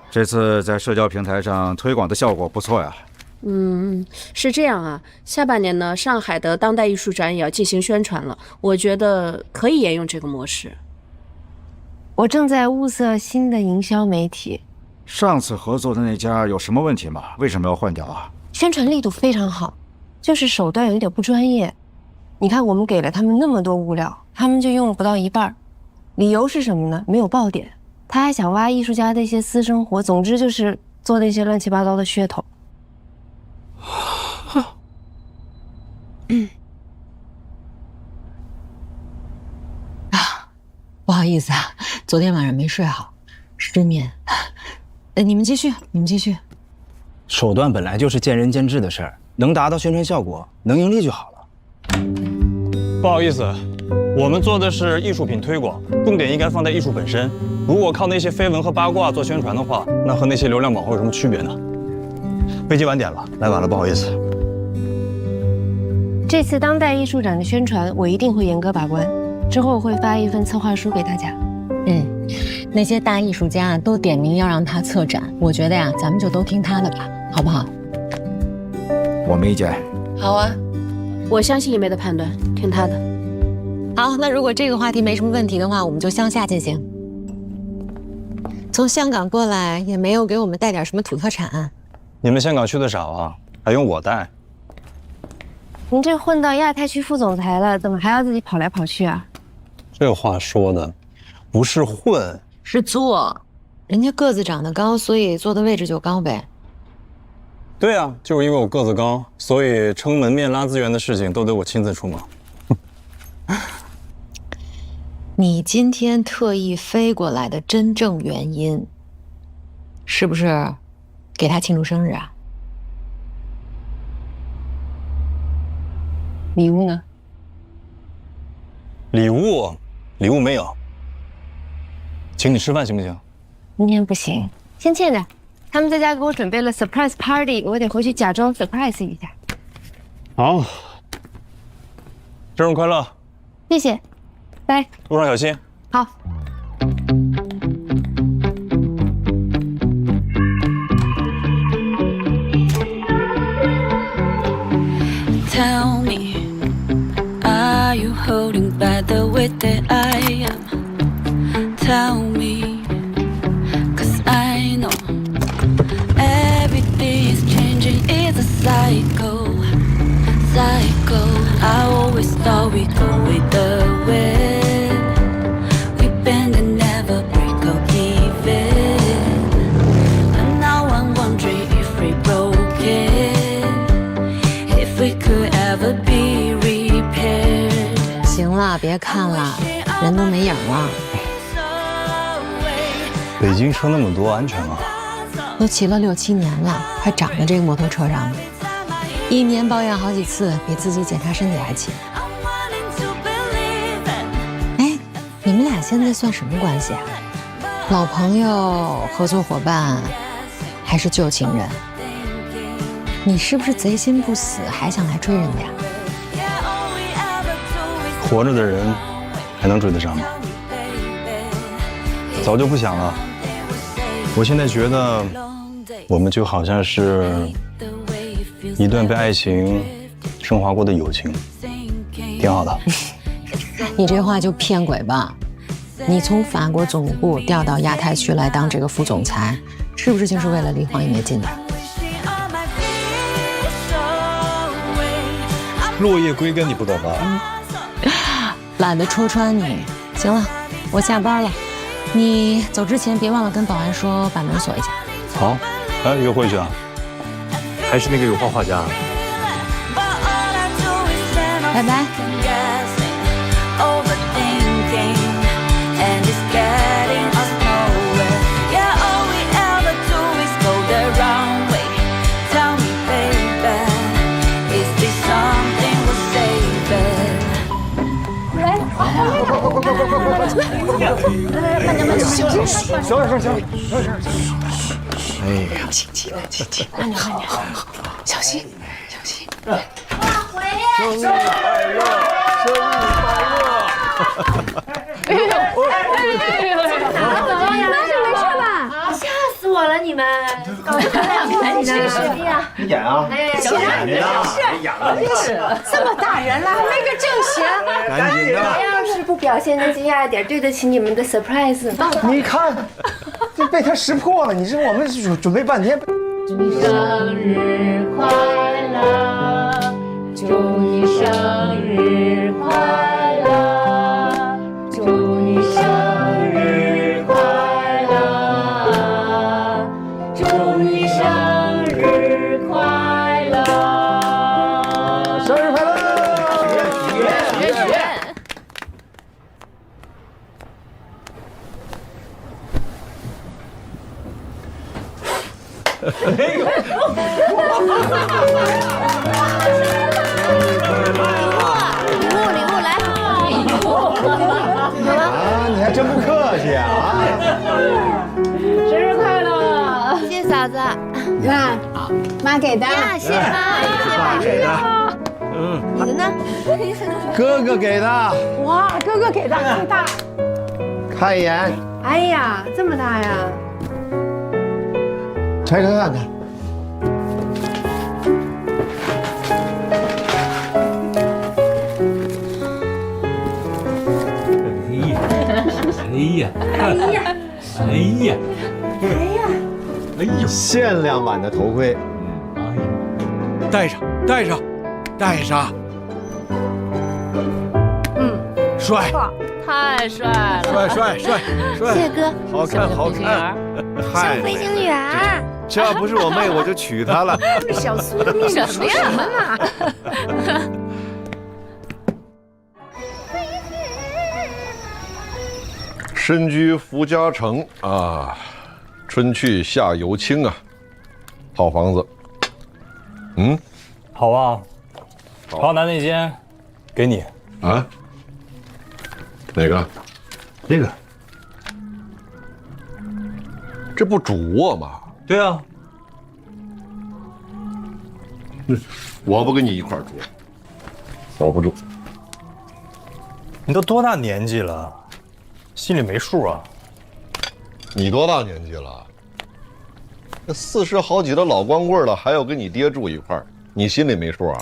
这次在社交平台上推广的效果不错呀。是这样啊。下半年呢，上海的当代艺术展也要进行宣传了，我觉得可以沿用这个模式。我正在物色新的营销媒体。上次合作的那家有什么问题吗？为什么要换掉啊？宣传力度非常好，就是手段有点不专业。你看，我们给了他们那么多物料，他们就用了不到一半。理由是什么呢？没有爆点。他还想挖艺术家的一些私生活，总之就是做那些乱七八糟的噱头。不好意思啊，昨天晚上没睡好，失眠。你们继续，手段本来就是见仁见智的事儿，能达到宣传效果，能盈利就好了。不好意思，我们做的是艺术品推广，重点应该放在艺术本身。如果靠那些绯闻和八卦做宣传的话，那和那些流量网红有什么区别呢？飞机晚点了，来晚了，不好意思。这次当代艺术展的宣传，我一定会严格把关，之后会发一份策划书给大家。那些大艺术家都点名要让他策展，我觉得呀，咱们就都听他的吧，好不好？我没意见。好啊。我相信一梅的判断，听她的。好，那如果这个话题没什么问题的话，我们就向下进行。从香港过来也没有给我们带点什么土特产。你们香港去的少啊，还用我带？您这混到亚太区副总裁了，怎么还要自己跑来跑去啊？这话说的，不是混，是做。人家个子长得高，所以坐的位置就高呗。对啊，就是因为我个子高，所以撑门面拉资源的事情都得我亲自出马。你今天特意飞过来的真正原因，是不是给他庆祝生日啊？礼物呢？礼物没有，请你吃饭行不行？明天不行，先欠着。他们在家给我准备了 surprise party， 我得回去假装 surprise 一下。好，生日快乐！谢谢，拜。路上小心。好。Tell me, are you holding back the way that I am? Tell me, 'cause I know everything is changing, it's a cycle. I always thought we go with the wind. We bend and never break or give in. But now I'm wondering if we broke it, if we could ever be repaired. 行了，别看了，人都没影了。北京车那么多，安全吗？都骑了6、7年了，还长在这个摩托车上呢。1年保养好几次，比自己检查身体还勤。哎，你们俩现在算什么关系啊？老朋友、合作伙伴，还是旧情人？你是不是贼心不死，还想来追人家？活着的人还能追得上吗？早就不想了。我现在觉得，我们就好像是一段被爱情升华过的友情，挺好的。你这话就骗鬼吧！你从法国总部调到亚太区来当这个副总裁，是不是就是为了离黄一梅近点？落叶归根，你不懂吗？懒得戳穿你。行了，我下班了。你走之前别忘了跟保安说把门锁一下。好，哎，约会去啊？还是那个有画家。拜拜。慢点，小点声。哎呀，轻轻的，慢点，小心。生日快乐！生日快乐！怎么了？没事吧？吓死我我了，你们搞得漂亮呢。哎呀，你演啊！哎呀，演了，这么大人了，还没个正形。赶紧的！我要是不表现得惊讶一点，对得起你们的 surprise。你看，这被他识破了。你说我们准备半天。祝你生日快乐，祝你生日快乐，祝你生日快乐，祝你生日快乐，生日快乐！许愿。礼物来。啊，你还真不客气啊！生日快乐！谢谢嫂子。你看，妈给的。呀，谢谢妈，谢谢妈。给的，你的呢？哥哥给的。哇，哥哥给的最大。看一眼，哎呀，这么大呀！拆开看看。哎呦，限量版的头盔，戴上，戴上，戴上。帅，太帅了。帅，谢谢哥。好看，好看。像飞行员。这不是我妹，我就娶她了。小苏的秘密什么呀？身居福家城啊，春去夏犹青啊，好房子。好啊，朝南那间，给你。啊？哪个？这个。这不主卧吗？对啊。我不跟你一块住，我不住。你都多大年纪了，心里没数啊？你多大年纪了？那40好几的老光棍了，还要跟你爹住一块儿，你心里没数啊？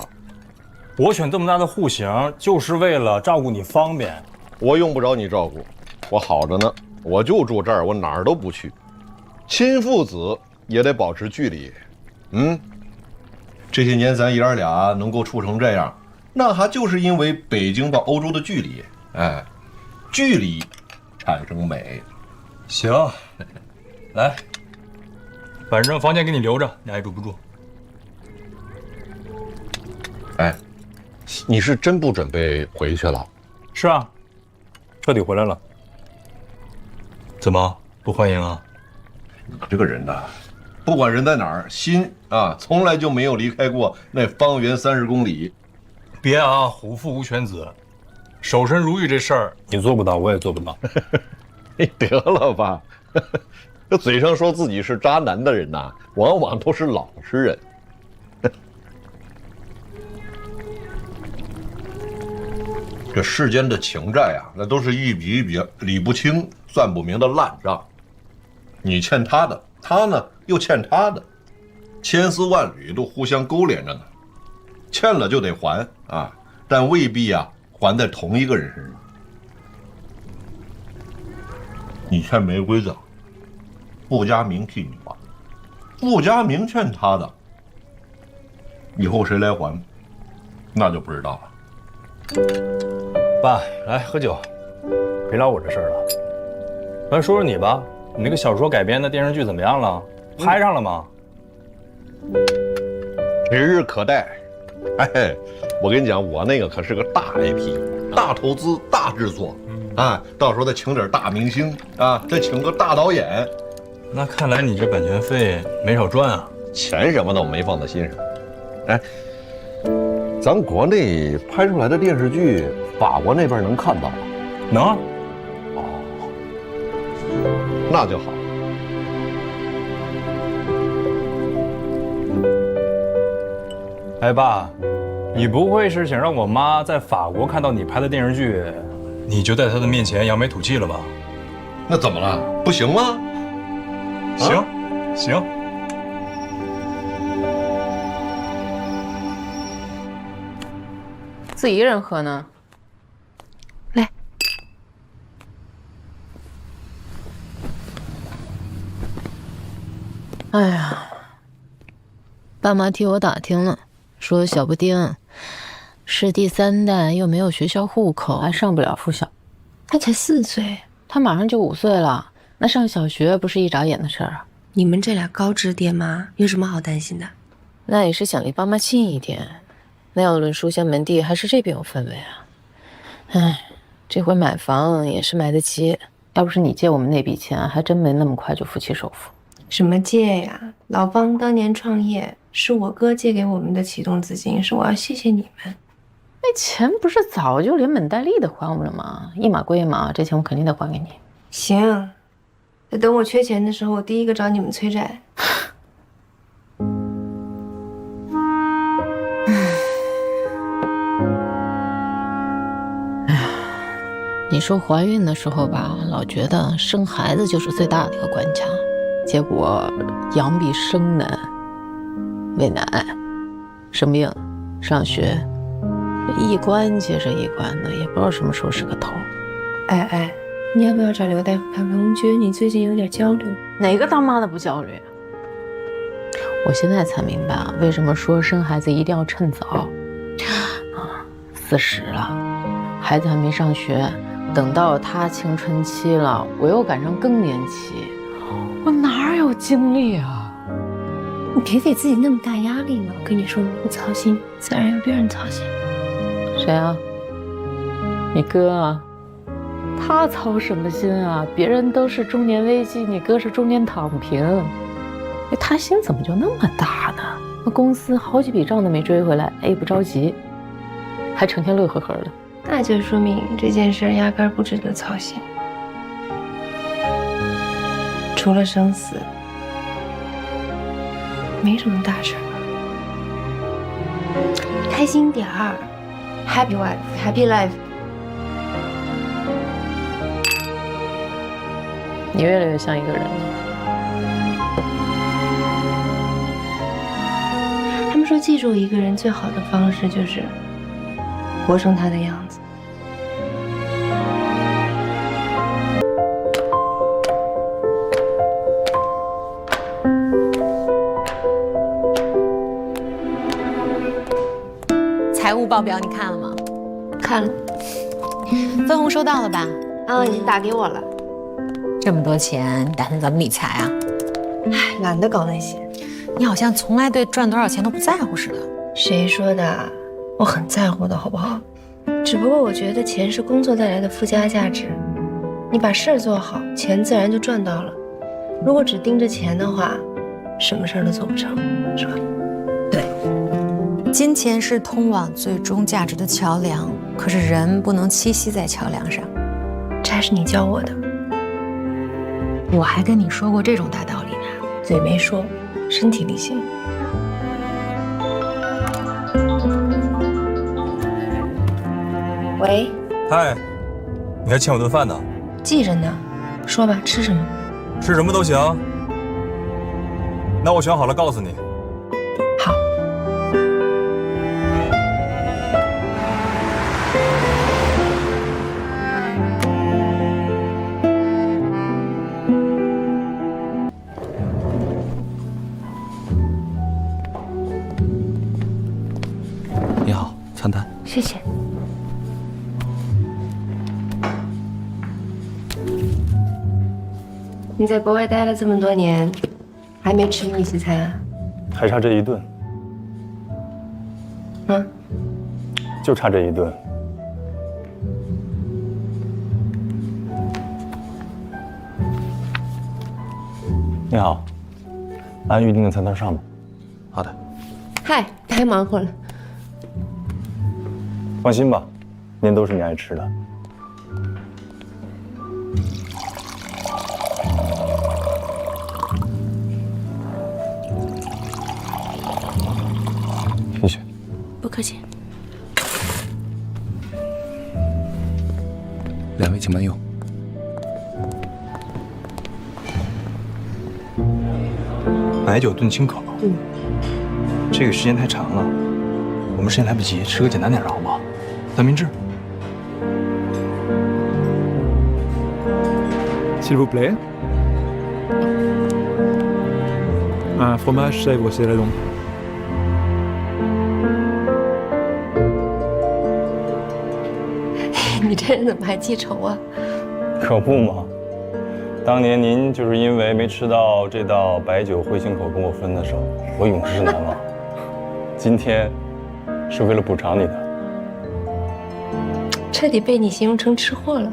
我选这么大的户型，就是为了照顾你方便。我用不着你照顾，我好着呢，我就住这儿，我哪儿都不去。亲父子也得保持距离。这些年咱爷儿俩能够处成这样，那还就是因为北京到欧洲的距离。哎，距离产生美。行，来，反正房间给你留着，你爱住不住。哎，你是真不准备回去了？是啊，彻底回来了。怎么不欢迎啊？你这个人呐，不管人在哪儿，心啊从来就没有离开过那方圆30公里。别啊，虎父无犬子，守身如玉这事儿你做不到，我也做不到。得了吧，这嘴上说自己是渣男的人呐，往往都是老实人。这世间的情债啊，那都是一笔一笔理不清、算不明的烂账。你欠他的，他呢又欠他的，千丝万缕都互相勾连着呢。欠了就得还啊，但未必啊还在同一个人身上。你欠玫瑰的，傅家明替你还；傅家明欠他的，以后谁来还，那就不知道了。爸，来喝酒，别聊我这事儿了。来说说你吧，你那个小说改编的电视剧怎么样了？拍上了吗？指日可待。哎，我跟你讲，我那个可是个大 IP， 大投资、大制作，啊，到时候再请点大明星啊，再请个大导演。那看来你这版权费没少赚啊。钱什么的我没放在心上。哎，咱国内拍出来的电视剧，法国那边能看到吗？能。哦，那就好。哎，爸，你不会是想让我妈在法国看到你拍的电视剧，你就在她的面前扬眉吐气了吧？那怎么了？不行吗？行，行。自己一人喝呢？来。哎呀，爸妈替我打听了，说小布丁是第3代，又没有学校户口，还上不了附小。他才4岁，他马上就5岁了，那上小学不是一眨眼的事儿啊。你们这俩高知爹妈有什么好担心的？那也是想离爸妈近一点。那要论书香门第，还是这边有氛围啊。哎，这回买房也是买得起，要不是你借我们那笔钱，还真没那么快就付起首付。什么借呀？老方当年创业是我哥借给我们的启动资金，是我要谢谢你们。那钱不是早就连本带利的还我们了吗？一码归一码，这钱我肯定得还给你。行，那等我缺钱的时候，我第一个找你们催债。你说怀孕的时候吧，老觉得生孩子就是最大的一个关卡，结果养比生难。喂奶、生病、上学，一关接着一关的，也不知道什么时候是个头。哎，你要不要找刘大夫看看？我觉得你最近有点焦虑。哪个当妈的不焦虑？我现在才明白啊，为什么说生孩子一定要趁早。40了，孩子还没上学。等到他青春期了，我又赶上更年期，我哪有精力啊？你别给自己那么大压力嘛！我跟你说，不操心，自然有别人操心。谁啊？你哥啊？他操什么心啊？别人都是中年危机，你哥是中年躺平。哎，他心怎么就那么大呢？那公司好几笔账都没追回来，也不着急，还成天乐呵呵的。那就说明这件事压根儿不值得操心。除了生死，没什么大事儿。开心点儿 ，Happy wife, happy life。你越来越像一个人了。他们说，记住一个人最好的方式就是活成他的样子。财务报表你看了吗？看了，分红收到了吧？已经打给我了。这么多钱，你打算怎么理财啊？唉，懒得搞那些。你好像从来对赚多少钱都不在乎似的。谁说的？我很在乎的，好不好？只不过我觉得钱是工作带来的附加价值，你把事儿做好，钱自然就赚到了。如果只盯着钱的话，什么事儿都做不成，是吧？对，金钱是通往最终价值的桥梁，可是人不能栖息在桥梁上。这还是你教我的。我还跟你说过这种大道理呢。嘴没说，身体力行。喂，嗨，你还欠我顿饭呢。记着呢，说吧，吃什么？吃什么都行。那我选好了告诉你。好。你好，餐单。谢谢。你在国外待了这么多年，还没吃密西餐啊？还差这一顿。就差这一顿。你好，按预定的餐单上吧。好的。嗨，白忙活了。放心吧，您都是你爱吃的。谢谢。不客气。两位请慢用。白酒炖青口。这个时间太长了，我们时间来不及，吃个简单点的好不好？三明治。S'il vous plaît. Un fromage chèvre céladon. 你这人怎么还记仇啊？可不嘛，当年您就是因为没吃到这道白酒烩青口跟我分的手，我永世难忘。今天是为了补偿你的。彻底被你形容成吃货了。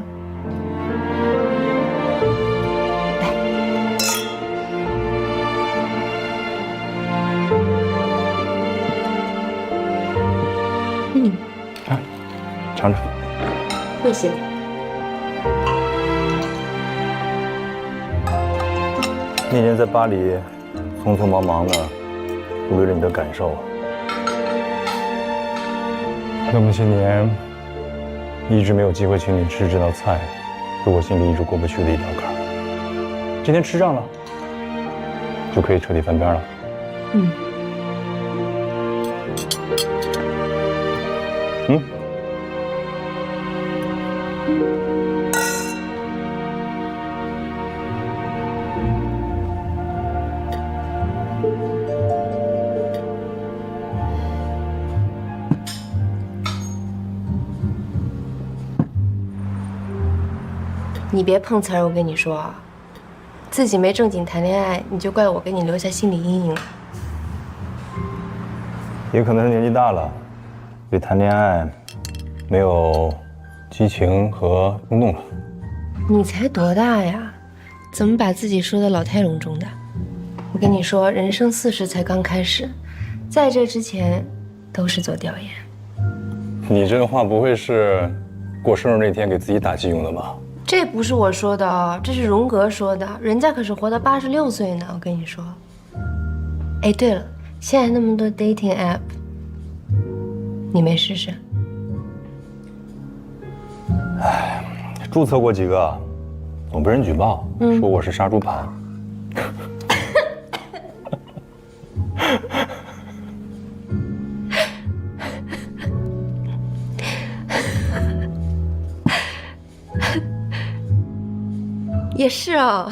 来，尝尝。谢谢。那年在巴黎，匆匆忙忙的，忽略了你的感受。那么些年，一直没有机会请你吃这道菜，是我心里一直过不去的一道坎儿。今天吃上了，就可以彻底翻篇了。你别碰瓷儿，我跟你说啊，自己没正经谈恋爱，你就怪我给你留下心理阴影了。也可能是年纪大了，对谈恋爱没有激情和冲动了。你才多大呀？怎么把自己说的老态龙钟的？我跟你说，人生40才刚开始，在这之前都是做调研。你这话不会是过生日那天给自己打气用的吧？这不是我说的啊，这是荣格说的，人家可是活到86岁呢。我跟你说。哎，对了，现在那么多 dating app， 你没试试？哎，注册过几个，我被人举报，说我是杀猪盘。也是哦，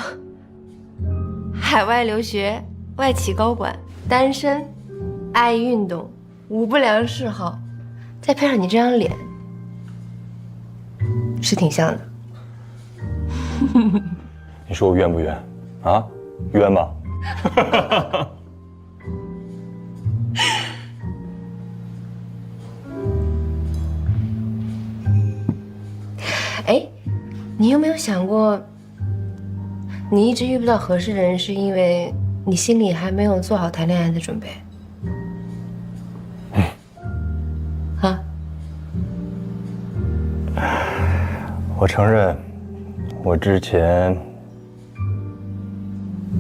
海外留学，外企高管，单身，爱运动，无不良嗜好，再配上你这张脸，是挺像的。你说我冤不冤？啊，冤吧？哎，你有没有想过？你一直遇不到合适的人，是因为你心里还没有做好谈恋爱的准备。啊？我承认，我之前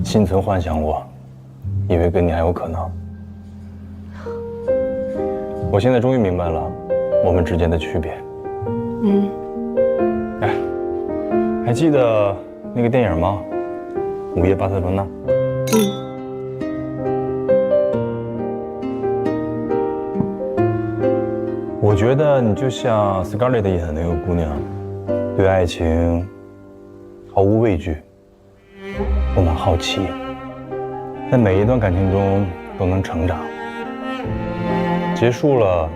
心存幻想过，以为跟你还有可能。我现在终于明白了我们之间的区别。哎，还记得那个电影吗？午夜巴塞罗那。我觉得你就像 Scarlett 演的那个姑娘，对爱情毫无畏惧，充满好奇，在每一段感情中都能成长。结束了，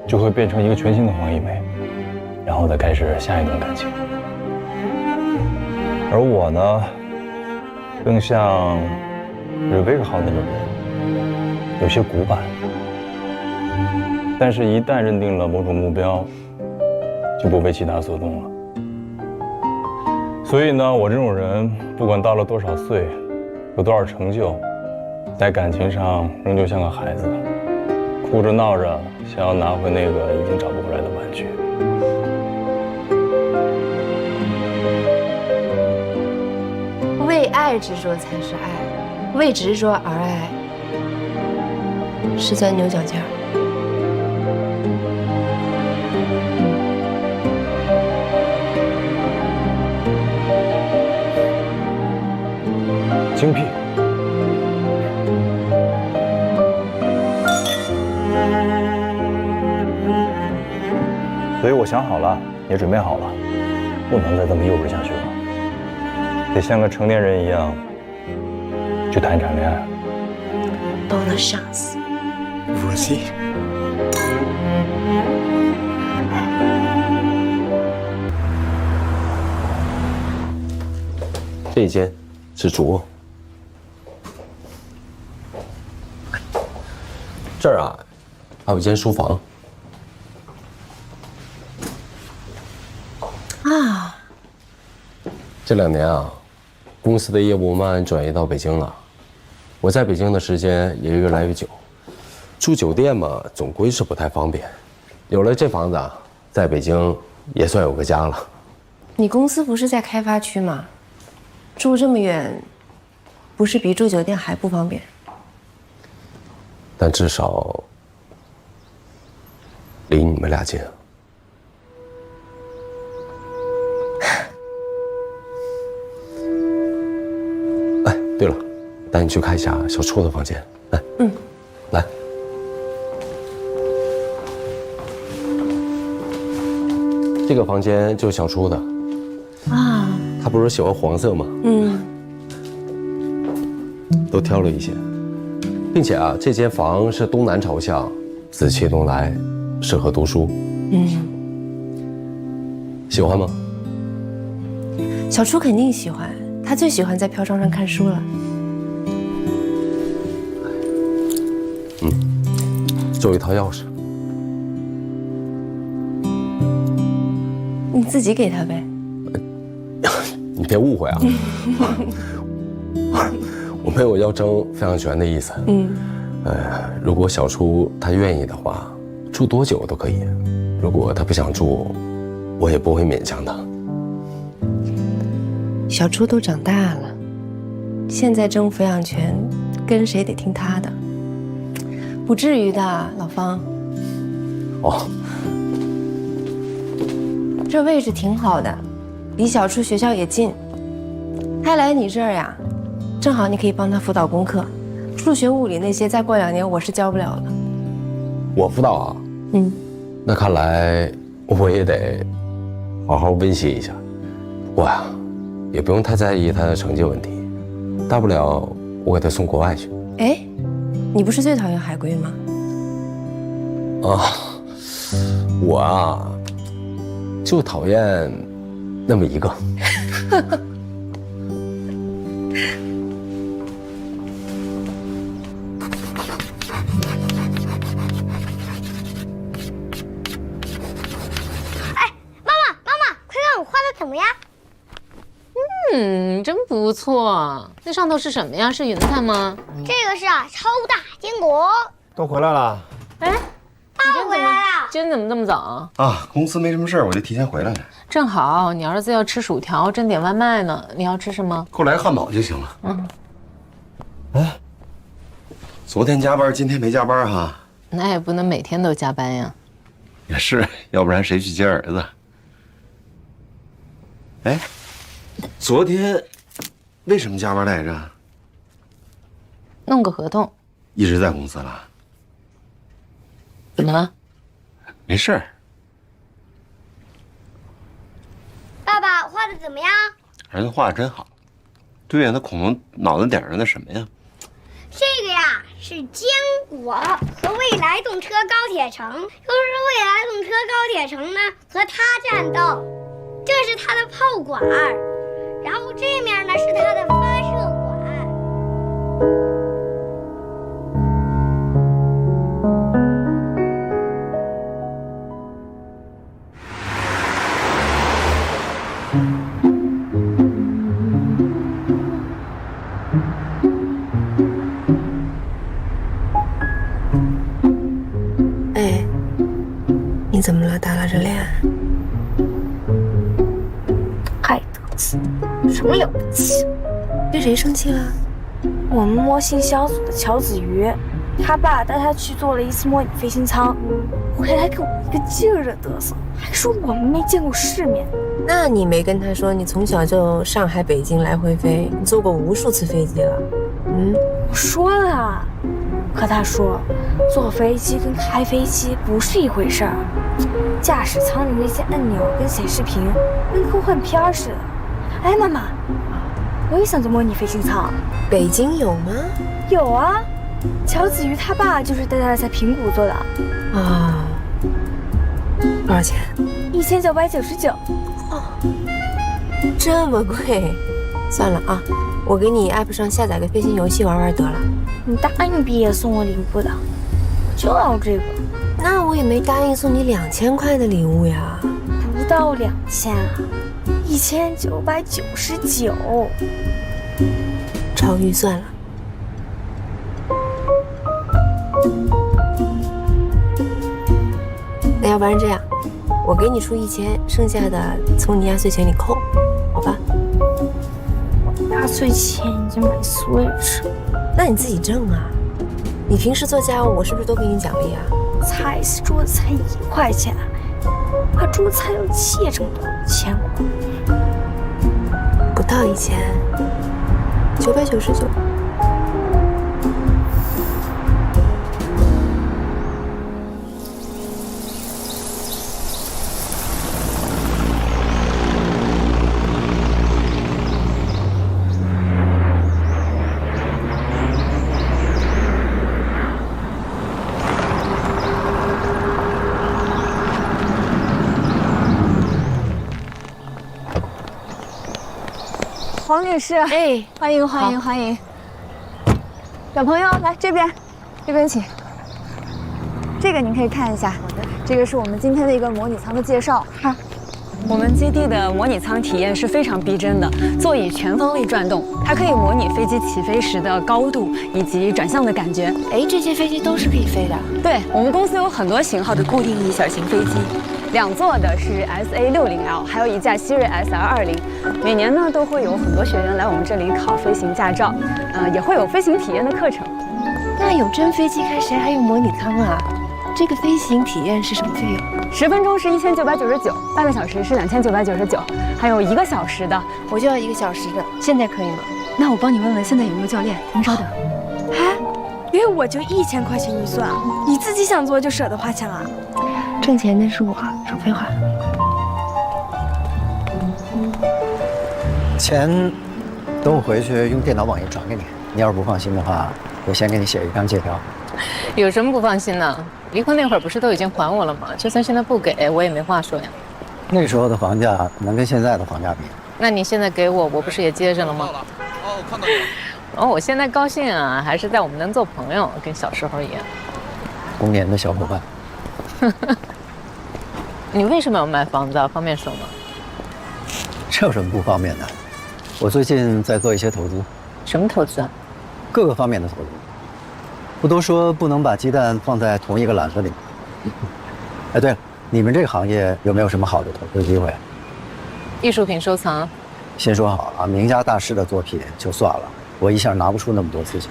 就会变成一个全新的黄一梅，然后再开始下一段感情。而我呢？更像Rebecca号那种人，有些古板，但是一旦认定了某种目标，就不被其他所动了。所以呢，我这种人，不管到了多少岁，有多少成就，在感情上仍旧像个孩子，哭着闹着想要拿回那个已经找不回来的玩具。为爱执着才是爱，为执着而爱是钻牛角尖儿。精辟。我想好了，也准备好了，不能再这么幼稚下去了，得像个成年人一样去谈一场恋爱。Bonne chance。Voici。这一间是主卧，这儿啊还有一间书房。啊，这2年啊，公司的业务慢慢转移到北京了，我在北京的时间也越来越久，住酒店嘛，总归是不太方便。有了这房子啊，在北京也算有个家了。你公司不是在开发区吗？住这么远，不是比住酒店还不方便？但至少离你们俩近。哎，对了，带你去看一下小初的房间。来，来。这个房间就是小初的。啊。他不是喜欢黄色吗？都挑了一些，并且啊，这间房是东南朝向，紫气东来，适合读书。喜欢吗？小初肯定喜欢，他最喜欢在飘窗上看书了。就有一套钥匙，你自己给他呗。你别误会啊，我没有要争费翔泉的意思。如果小初他愿意的话，住多久都可以；如果他不想住，我也不会勉强他。小初都长大了，现在争抚养权，跟谁得听他的，不至于的，老方。哦，这位置挺好的，离小初学校也近。他来你这儿呀，正好你可以帮他辅导功课，数学、物理那些，再过2年我是教不了了。我辅导啊？那看来我也得好好温习一下。不过呀，也不用太在意他的成绩问题，大不了我给他送国外去。哎，你不是最讨厌海归吗？啊，我啊，就讨厌那么一个。真不错。那上头是什么呀？是云彩吗？这个是超大坚果。都回来了。哎，爸回来了。今天怎么这么早啊？公司没什么事儿，我就提前回来了。正好，你儿子要吃薯条，正点外卖呢。你要吃什么？给我来个汉堡就行了。哎，昨天加班，今天没加班哈？那也不能每天都加班呀。也是，要不然谁去接儿子？哎，昨天为什么加班来着？弄个合同。一直在公司了？怎么了？没事儿。爸爸画的怎么样？儿子画的真好。对呀，那恐龙脑袋顶上那什么呀？这个呀是坚果和未来动车高铁城，就是未来动车高铁城呢和它战斗，这是它的炮管，然后这面呢是它的发射管。哎，你怎么了？打拉着脸？太得瑟，什么了不起？对谁生气了？我们模型小组的乔子瑜，他爸带他去做了一次模拟飞行舱，回来给我一个劲儿的嘚瑟，还说我们没见过世面。那你没跟他说你从小就上海、北京来回飞，你坐过无数次飞机了？我说了，可他说坐飞机跟开飞机不是一回事儿，驾驶舱里那些按钮跟显示屏跟科幻片似的。哎，妈妈，我也想坐模拟飞行舱。北京有吗？有啊，乔子瑜他爸就是带他在平谷做的。啊，多少钱？1999。哦，这么贵？算了啊，我给你 app 上下载个飞行游戏玩玩得了。你答应毕业送我礼物的，我就要这个。那我也没答应送你2000块的礼物呀。不到2000啊，1999。超预算了。那要不然这样，我给你出1000，剩下的从你压岁钱里扣，好吧？压岁钱已经买 Switch， 那你自己挣啊。你平时做家务，我是不是都给你奖励啊？菜是桌子才1块钱，把桌子菜要切这么多，1000块。不到1000，999。黄女士，哎，欢迎欢迎欢迎！小朋友来这边请。这个您可以看一下，这个是我们今天的一个模拟舱的介绍。哈，我们基地的模拟舱体验是非常逼真的，座椅全方位转动，它可以模拟飞机起飞时的高度以及转向的感觉。哎，这些飞机都是可以飞的。对，我们公司有很多型号的固定翼小型飞机。2座的是 SA60L， 还有一架希瑞 SR20。每年呢都会有很多学员来我们这里考飞行驾照，也会有飞行体验的课程。那有真飞机开，谁还有模拟舱啊？这个飞行体验是什么费用？10分钟是1999，半个小时是2999，还有1个小时的，我就要1个小时的，现在可以吗？那我帮你问问现在有没有教练，您稍等。哎，因为我就1000块钱预算，你自己想做就舍得花钱了。挣钱的是我，少废话。钱等我回去用电脑网页转给你。你要是不放心的话，我先给你写一张借条。有什么不放心的？离婚那会儿不是都已经还我了吗？就算现在不给，我也没话说呀。那时候的房价能跟现在的房价比？那你现在给我，我不是也接着了吗？哦，看到你了。哦，我现在高兴啊，还是在我们能做朋友，跟小时候一样。童年的小伙伴。你为什么要卖房子啊？方便说吗？这有什么不方便的？我最近在做一些投资。什么投资啊？各个方面的投资。不都说不能把鸡蛋放在同一个篮子里？哎，对了，你们这个行业有没有什么好的投资机会？艺术品收藏。先说好了，名家大师的作品就算了，我一下拿不出那么多资金。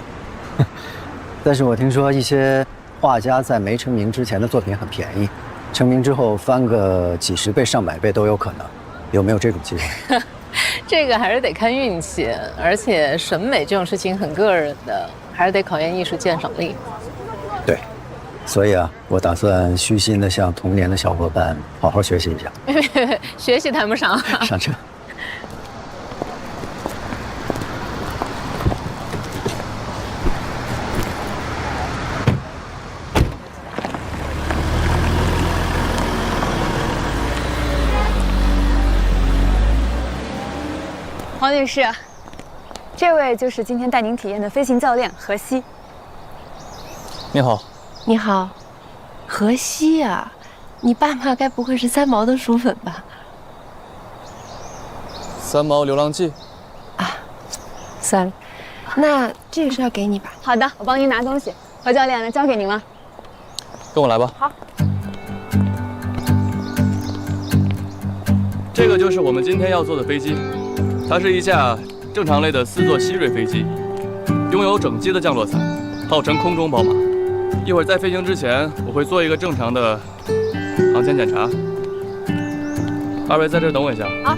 但是我听说一些画家在没成名之前的作品很便宜，成名之后翻个几十倍、上百倍都有可能。有没有这种机会？这个还是得看运气，而且审美这种事情很个人的，还是得考验艺术鉴赏力。对，所以啊，我打算虚心的向童年的小伙伴好好学习一下。学习谈不上。上车。黄女士，这位就是今天带您体验的飞行教练何西。你好。你好，何西啊，你爸妈该不会是3毛的书粉吧？3毛流浪记。啊，算了，那这个是要给你吧？好的，我帮您拿东西。何教练，那交给您了。跟我来吧。好。这个就是我们今天要坐的飞机。它是一架正常类的4座希瑞飞机，拥有整机的降落伞，号称空中宝马。一会儿在飞行之前，我会做一个正常的航前检查。2位在这儿等我一下。好。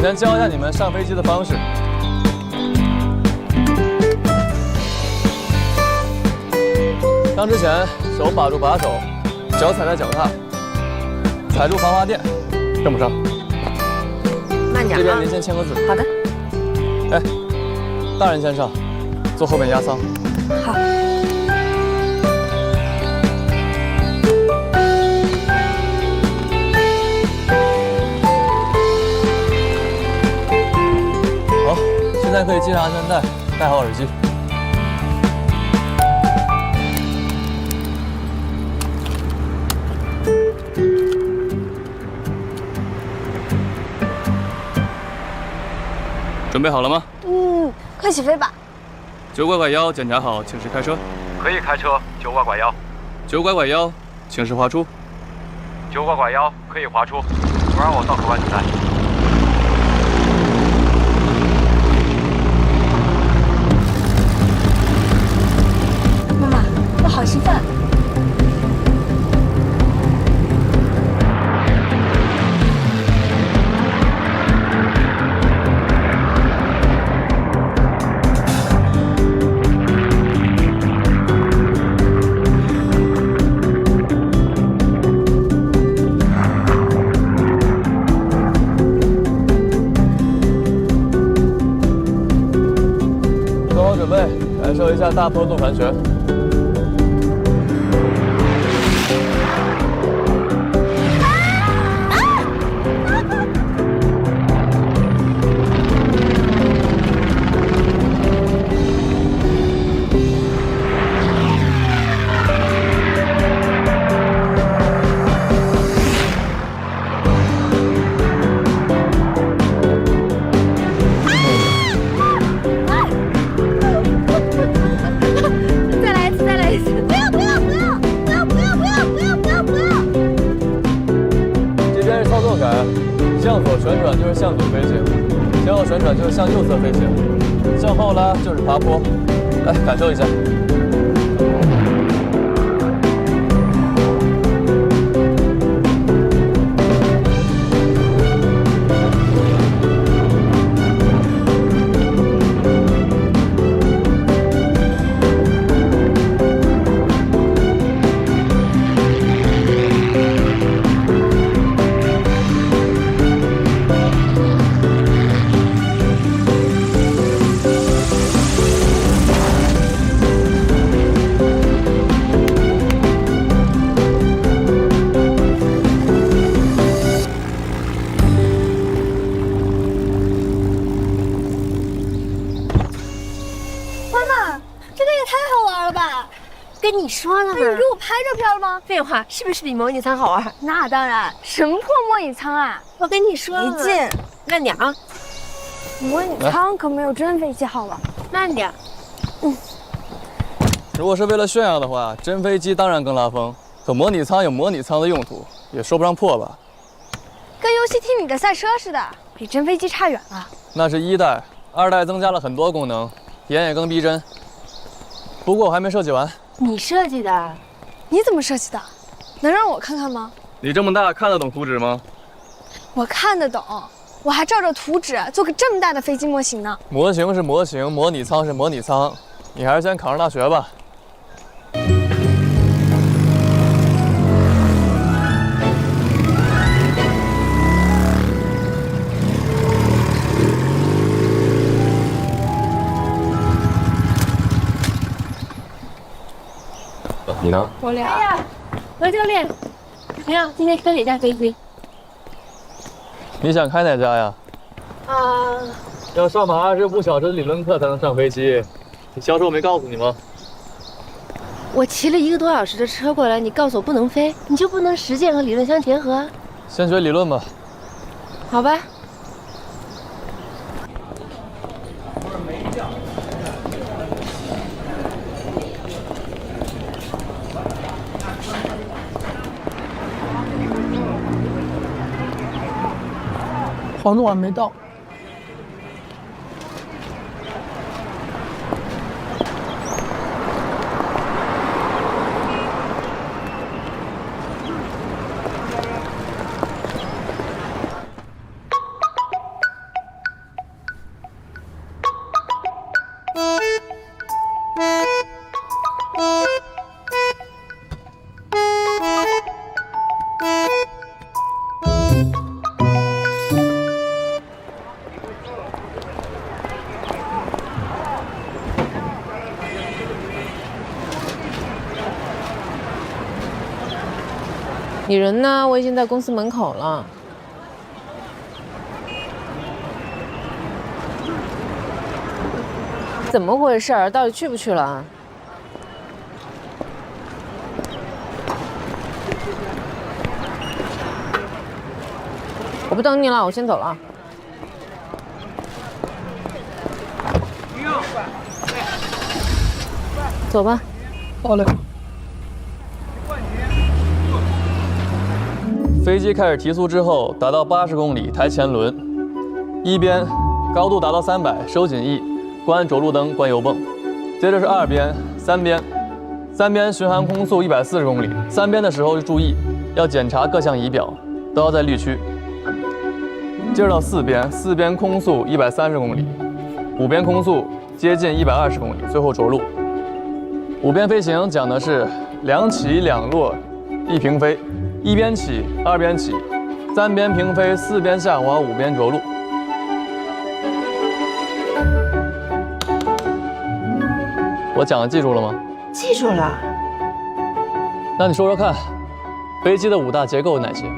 我先教一下你们上飞机的方式。上之前，手把住把手，脚踩在脚踏，踩住防滑垫，跟不上。慢点啊。这边您先签个字。好的。哎，大人先上，坐后面压舱。好。好，现在可以系上安全带，戴好耳机。准备好了吗？快起飞吧。9拐拐腰，检查好，请示开车。可以开车，9拐拐腰。9拐拐腰，请示滑出。9拐拐腰，可以滑出。不让我到口安全带。妈妈，我好兴奋。感受一下大坡度盘旋。向左旋转就是向左飞行，向后旋转就是向右侧飞行，向后拉就是爬坡。来，感受一下。跟你说了吗？你给我拍照片了吗？废话，是不是比模拟舱好玩？那当然，什么破模拟舱啊！我跟你说了，没劲。慢点啊！模拟舱可没有真飞机好玩。慢点。如果是为了炫耀的话，真飞机当然更拉风。可模拟舱有模拟舱的用途，也说不上破吧？跟游戏厅里的赛车似的，比真飞机差远了。那是1代，2代增加了很多功能，体验也更逼真。不过我还没设计完。你设计的？你怎么设计的？能让我看看吗？你这么大看得懂图纸吗？我看得懂，我还照着图纸做个这么大的飞机模型呢。模型是模型，模拟舱是模拟舱，你还是先考上大学吧。你呢？我俩。哎呀，何教练，你好，今天开哪架飞机？你想开哪家呀？要上满25小时理论课才能上飞机，你销售没告诉你吗？我骑了1个多小时的车过来，你告诉我不能飞，你就不能实践和理论相结合？先学理论吧。好吧。黄总还没到。你人呢？我已经在公司门口了。怎么回事？到底去不去了？我不等你了，我先走了。走吧。好嘞。飞机开始提速之后，达到80公里，抬前轮，一边高度达到300，收紧翼，关着陆灯，关油泵。接着是2边、3边，三边巡航空速140公里，3边的时候就注意要检查各项仪表，都要在绿区。接着到4边，4边空速130公里，5边空速接近120公里，最后着陆。5边飞行讲的是2起2落1平飞，1边起2边起，3边平飞4边下滑5边着陆。我讲的记住了吗？记住了。那你说说看，飞机的5大结构有哪些？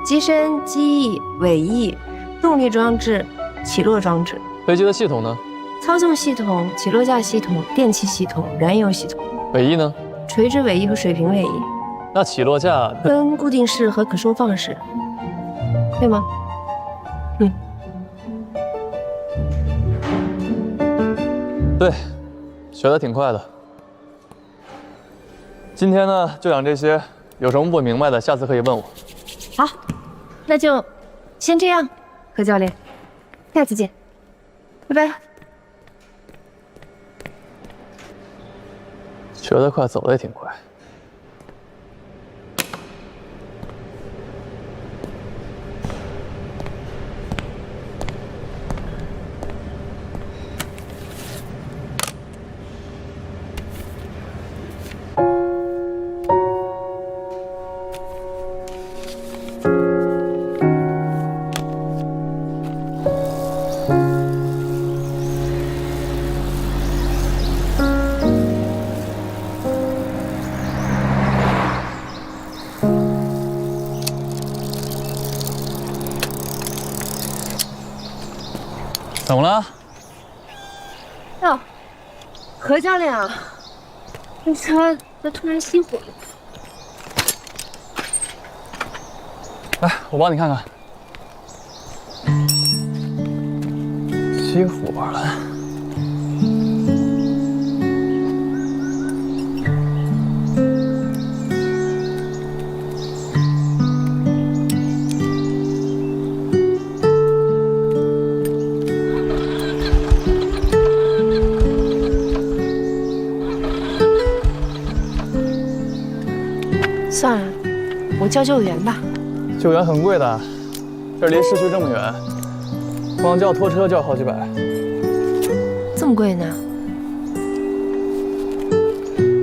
机身、机翼、尾翼、动力装置、起落装置。飞机的系统呢？操纵系统、起落架系统、电气系统、燃油系统。尾翼呢？垂直尾翼和水平尾翼。那起落架分固定式和可收放式，对吗？对，学得挺快的。今天呢就讲这些，有什么不明白的，下次可以问我。好，那就先这样，何教练，下次见，拜拜。学得快，走得也挺快。怎么了？哟，何教练啊，这车咋突然熄火了？来，我帮你看看。熄火了。算了，我叫救援吧。救援很贵的，这离市区这么远，光叫拖车就要好几百。这么贵呢？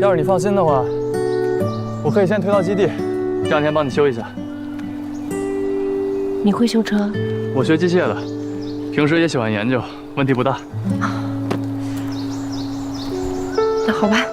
要是你放心的话，我可以先推到基地，这2天帮你修一下。你会修车？我学机械的，平时也喜欢研究，问题不大。那好吧。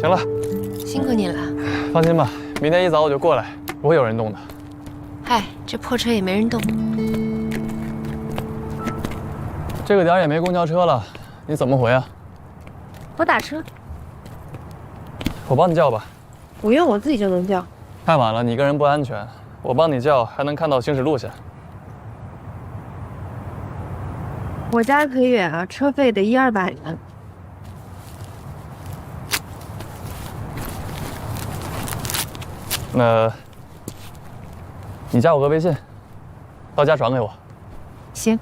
行了，辛苦你了。放心吧，明天一早我就过来，不会有人动的。嗨，这破车也没人动。这个点也没公交车了，你怎么回啊？我打车。我帮你叫吧。不用，我自己就能叫。太晚了，你一个人不安全。我帮你叫，还能看到行驶路线。我家可远啊，车费得100-200元。那，你加我个微信，到家转给我。行。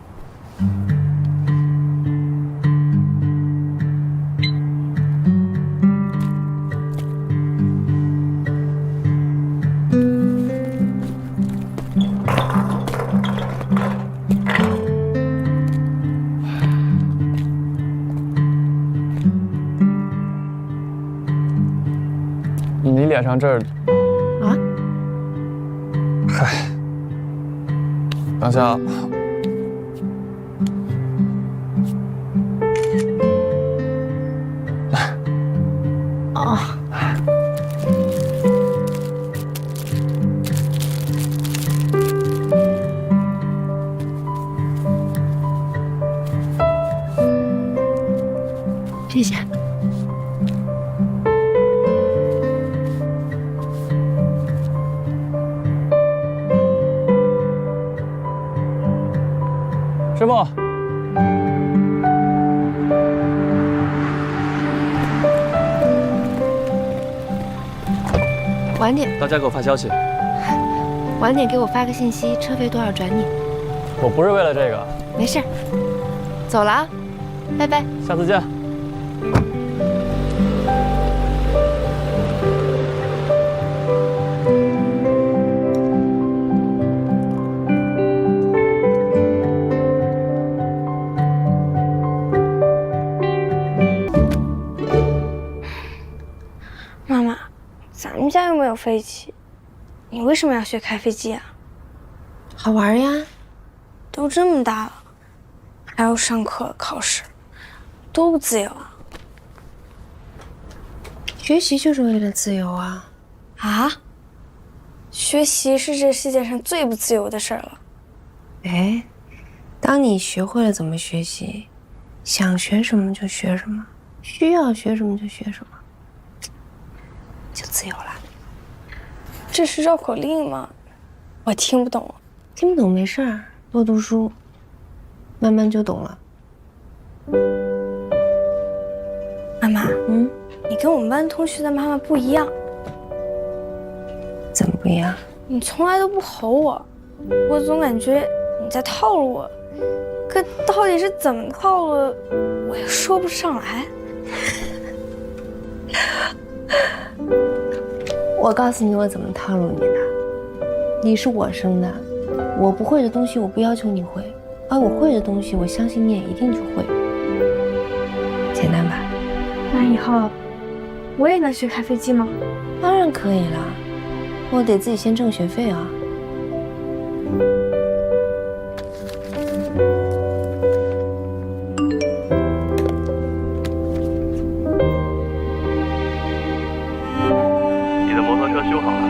你脸上这儿啊？嗨，等下啊。哦。谢谢。师傅，晚点，大家给我发消息。晚点给我发个信息，车费多少转你。我不是为了这个。没事，走了啊，拜拜，下次见。妈妈，咱们家又没有飞机，你为什么要学开飞机啊？好玩呀！都这么大了，还要上课考试，多不自由啊！学习就是为了自由啊！啊？学习是这世界上最不自由的事儿了。哎，当你学会了怎么学习，想学什么就学什么，需要学什么就学什么，就自由了。这是绕口令吗？我听不懂。听不懂没事儿，多读书，慢慢就懂了。妈妈，你跟我们班同学的妈妈不一样。怎么不一样？你从来都不吼我，我总感觉你在套路我，可到底是怎么套路，我也说不上来。我告诉你，我怎么套路你的。你是我生的，我不会的东西我不要求你会，而我会的东西我相信你也一定就会。简单吧？那以后我也能学开飞机吗？当然可以了，我得自己先挣学费啊。你的摩托车修好了。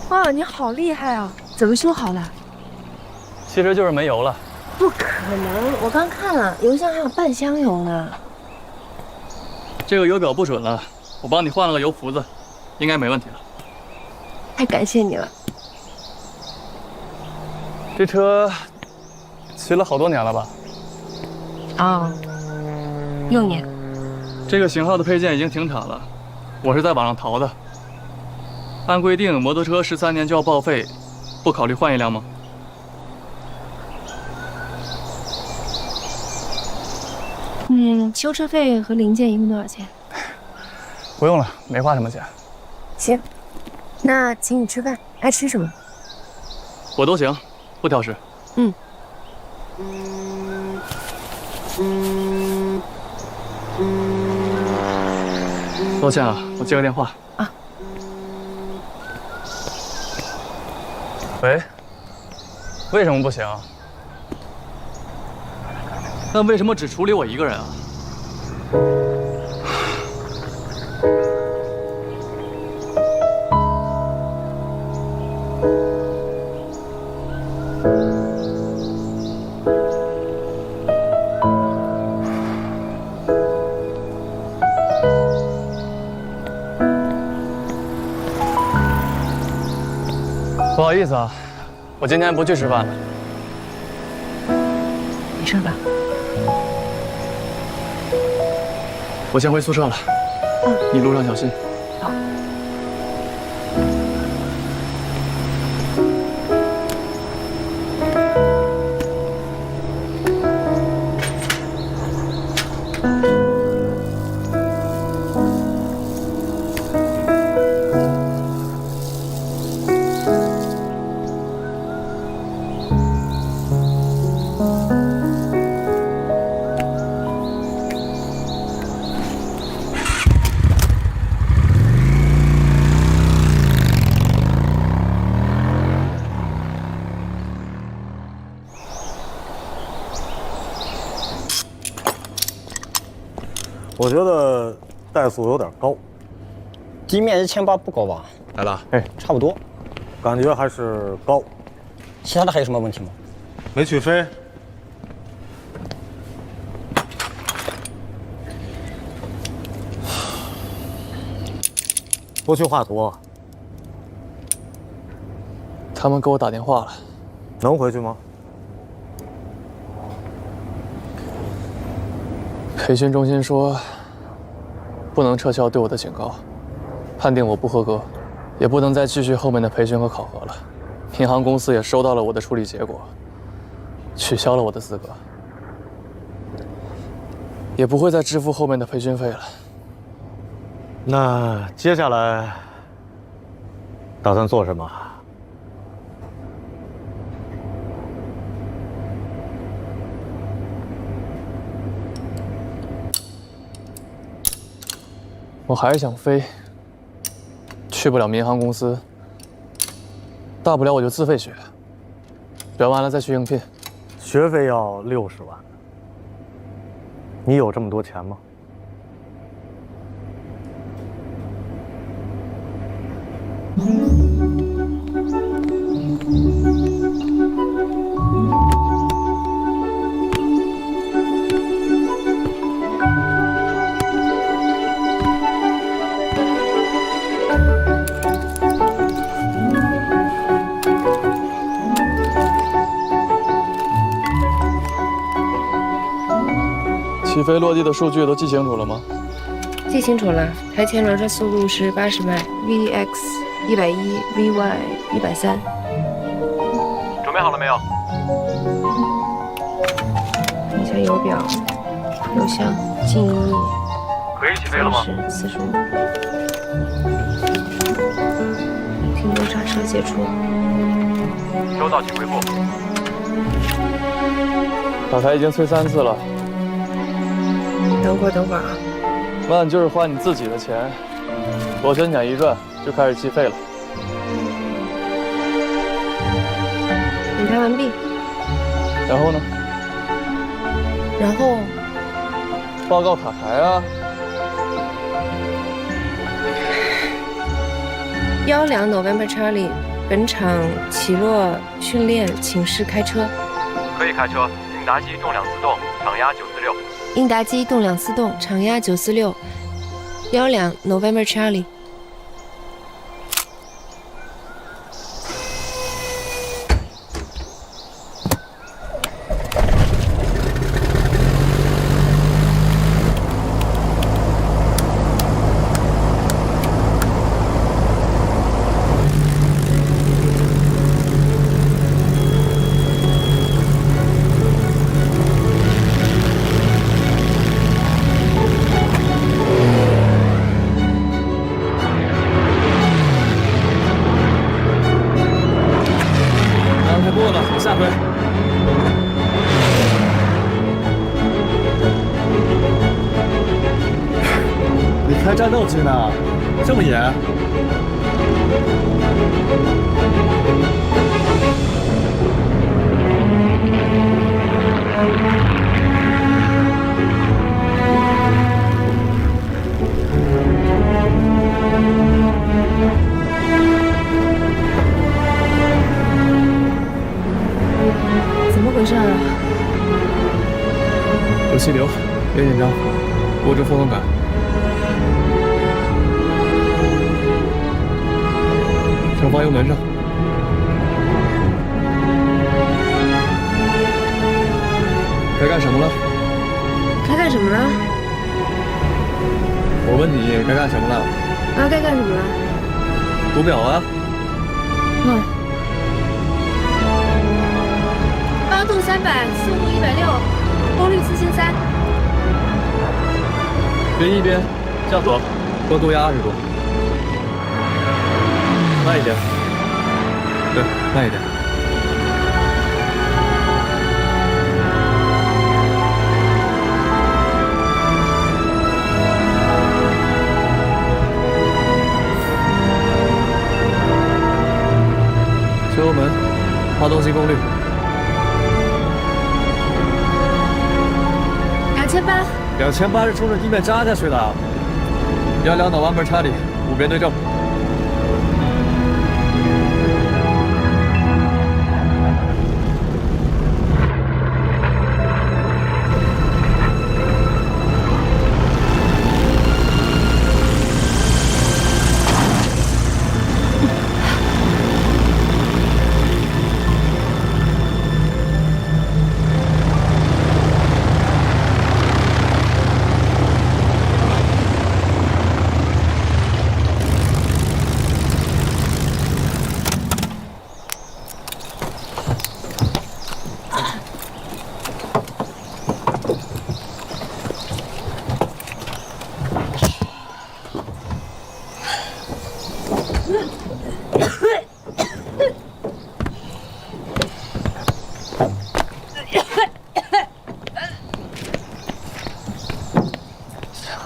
哇，你好厉害啊！怎么修好的？其实就是没油了。不可能，我刚看了，油箱还有半箱油呢。这个油表不准了，我帮你换了个油符子，应该没问题了。太感谢你了。这车骑了好多年了吧？哦，6年。这个型号的配件已经停产了，我是在网上淘的。按规定，摩托车13年就要报废，不考虑换一辆吗？修车费和零件一共多少钱？不用了，没花什么钱。行，那请你吃饭，爱吃什么？我都行，不挑食。抱歉啊，我接个电话。啊。喂，为什么不行？那为什么只处理我一个人啊？不好意思啊，我今天不去吃饭了。没事吧？我先回宿舍了。你路上小心。好。我觉得怠速有点高，地面1800不高吧？来了，哎，差不多，感觉还是高。其他的还有什么问题吗？没起飞。不去画图。他们给我打电话了。能回去吗？培训中心说，不能撤销对我的警告，判定我不合格，也不能再继续后面的培训和考核了。民航公司也收到了我的处理结果，取消了我的资格，也不会再支付后面的培训费了。那接下来打算做什么？我还是想飞，去不了民航公司，大不了我就自费学，学完了再去应聘。学费要60万，你有这么多钱吗？起飞落地的数据都记清楚了吗？记清楚了，台前轮车速度是80迈 ，VX 110 ，VY 130。准备好了没有？看一下油表，油箱，静音，可以起飞了吗？45。停顿刹车解除。收到，请回复。打台已经催3次了。等会儿啊。慢就是花你自己的钱，螺旋桨一转就开始计费了。等待完毕。然后呢？然后报告塔台啊。12 November Charlie， 本场起落训练，请示开车。可以开车。应答机动两自动，场压946。应答机动两自动，场压946。12 November Charlie。下回。你开战斗机呢？这么严？怎么回事啊？有气流，别紧张，握住方向感。手放油门上。该干什么了？该干什么了？我问你该干什么了？啊，该干什么了？读表啊。高度300，速度160，功率4003。别一边，向左，高度压20度。慢一点。对，慢一点。车油门，发动机功率2800。2008是冲着地面扎下去的，要两档弯门插里，5边对正。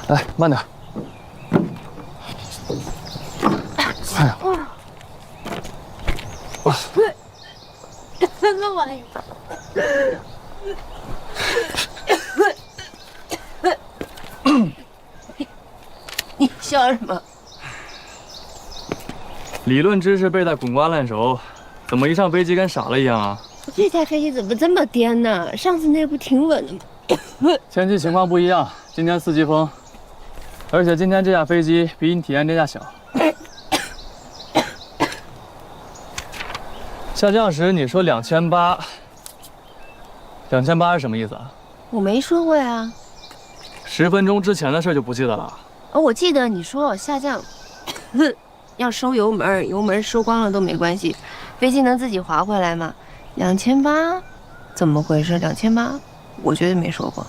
来，慢点。哎呀！哇！什么玩意儿？你笑什么？理论知识背得滚瓜烂熟，怎么一上飞机跟傻了一样啊？这架飞机怎么这么颠呢？上次那不挺稳的吗？前期情况不一样，今天4级风，而且今天这架飞机比你体验这架小。下降时你说2800，2800是什么意思啊？我没说过呀。10分钟之前的事就不记得了。我记得你说下降，要收油门，油门收光了都没关系，飞机能自己滑回来吗？2800，怎么回事？2800，我绝对没说过。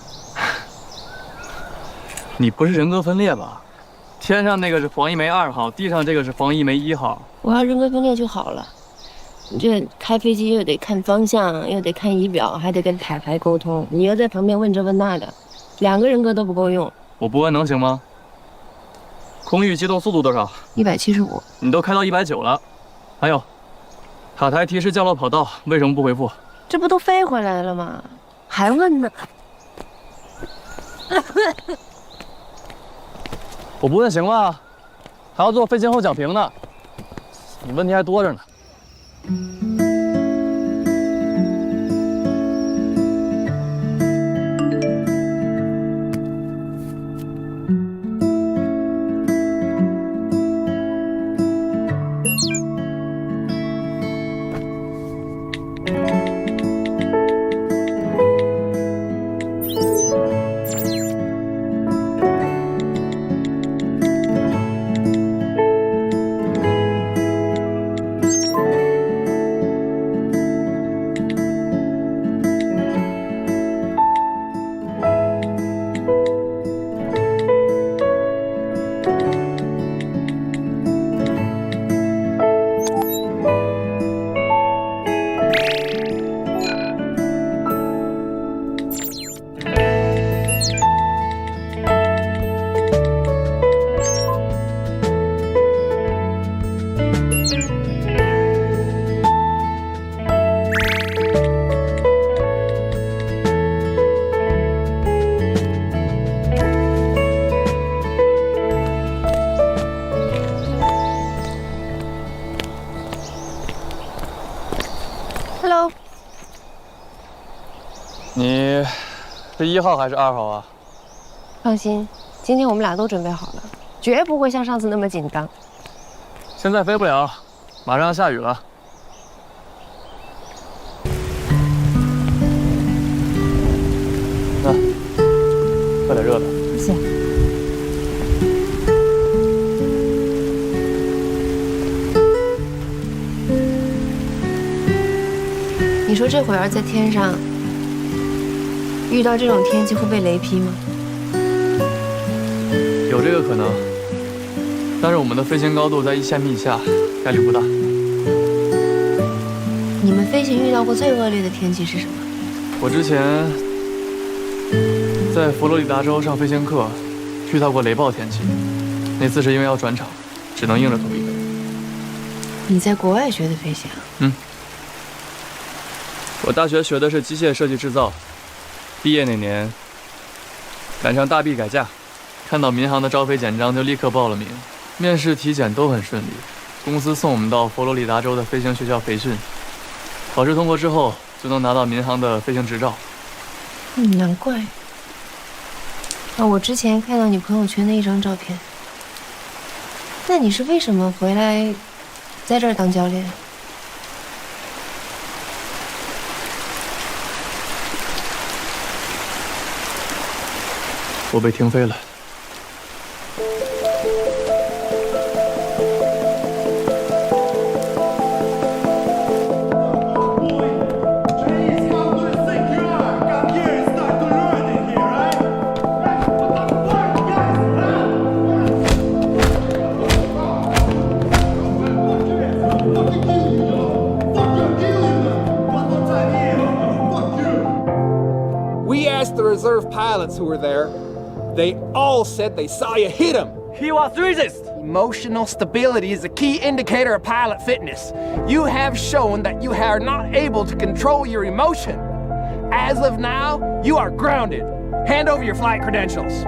你不是人格分裂吧？天上那个是防疫煤2号，地上这个是防疫煤1号。我要人格分裂就好了。你这开飞机又得看方向，又得看仪表，还得跟塔台沟通，你又在旁边问这问那的，2个人格都不够用。我不问能行吗？空域机动速度多少？175。你都开到190了。还有，塔台提示降落跑道，为什么不回复？这不都飞回来了吗？还问呢？我不问行吗？还要做飞行后讲评呢，你问题还多着呢。你是1号还是2号啊？放心，今天我们俩都准备好了，绝不会像上次那么紧张。现在飞不了，马上要下雨了。那，喝点热的。谢谢。你说这会儿在天上遇到这种天气会被雷劈吗？有这个可能，但是我们的飞行高度在1000米以下，概率不大。你们飞行遇到过最恶劣的天气是什么？我之前在佛罗里达州上飞行课，遇到过雷暴天气。那次是因为要转场，只能硬着头皮飞。你在国外学的飞行？嗯。我大学学的是机械设计制造，毕业那年赶上大 B 改嫁，看到民航的招飞简章就立刻报了名，面试体检都很顺利，公司送我们到佛罗里达州的飞行学校培训，考试通过之后就能拿到民航的飞行执照。难怪。我之前看到你朋友圈的一张照片。那你是为什么回来在这儿当教练？我被停飞了。We asked the reserve pilots who were there. They all said they saw you hit him. He was resist. Emotional stability is a key indicator of pilot fitness. You have shown that you are not able to control your emotion. As of now, you are grounded. Hand over your flight credentials.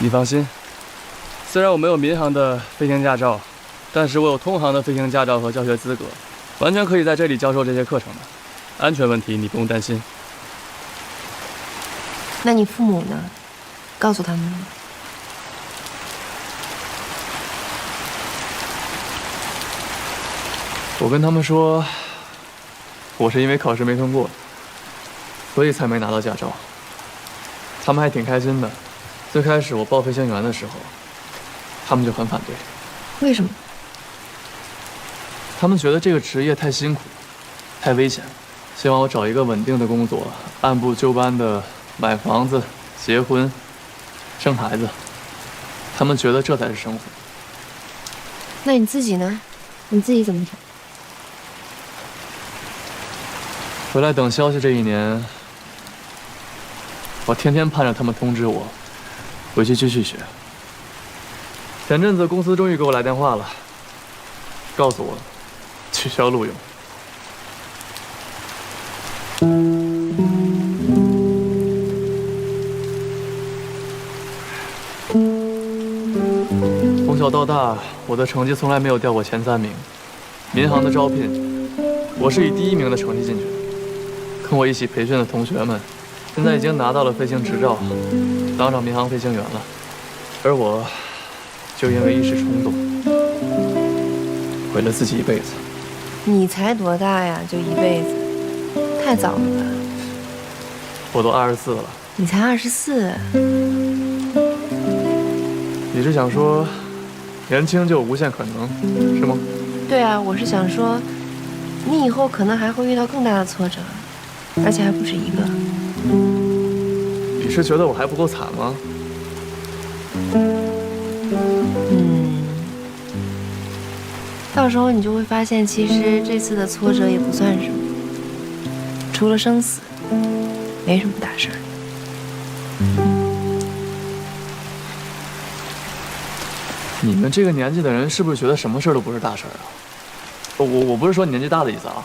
你放心，虽然我没有民航的飞行驾照，但是我有通航的飞行驾照和教学资格，完全可以在这里教授这些课程的。安全问题你不用担心。那你父母呢？告诉他们了吗？我跟他们说，我是因为考试没通过，所以才没拿到驾照。他们还挺开心的。最开始我报飞行员的时候，他们就很反对。为什么？他们觉得这个职业太辛苦，太危险，希望我找一个稳定的工作，按部就班的买房子、结婚、生孩子。他们觉得这才是生活。那你自己呢？你自己怎么想？回来等消息这1年，我天天盼着他们通知我。回去继续学。前阵子公司终于给我来电话了，告诉我取消录用。从小到大，我的成绩从来没有掉过前3名。民航的招聘，我是以第1名的成绩进去的。跟我一起培训的同学们，现在已经拿到了飞行执照。当上民航飞行员了，而我就因为一时冲动，毁了自己一辈子。你才多大呀？就一辈子，太早了吧？我都24了。你才24。你是想说，年轻就有无限可能，是吗？对啊，我是想说，你以后可能还会遇到更大的挫折，而且还不止一个。你是觉得我还不够惨吗？到时候你就会发现，其实这次的挫折也不算什么，除了生死，没什么大事儿。你们这个年纪的人是不是觉得什么事儿都不是大事儿啊？我不是说你年纪大的意思啊，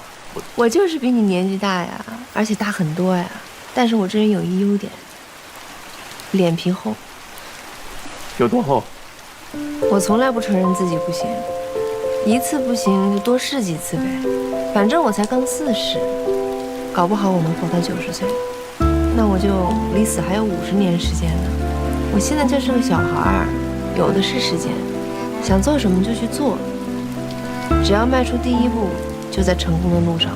我就是比你年纪大呀，而且大很多呀。但是我这人有一优点，脸皮厚。有多厚？我从来不承认自己不行，一次不行就多试几次呗。反正我才刚40，搞不好我能活到90岁，那我就离死还有50年时间呢。我现在就是个小孩，有的是时间，想做什么就去做，只要迈出第一步，就在成功的路上。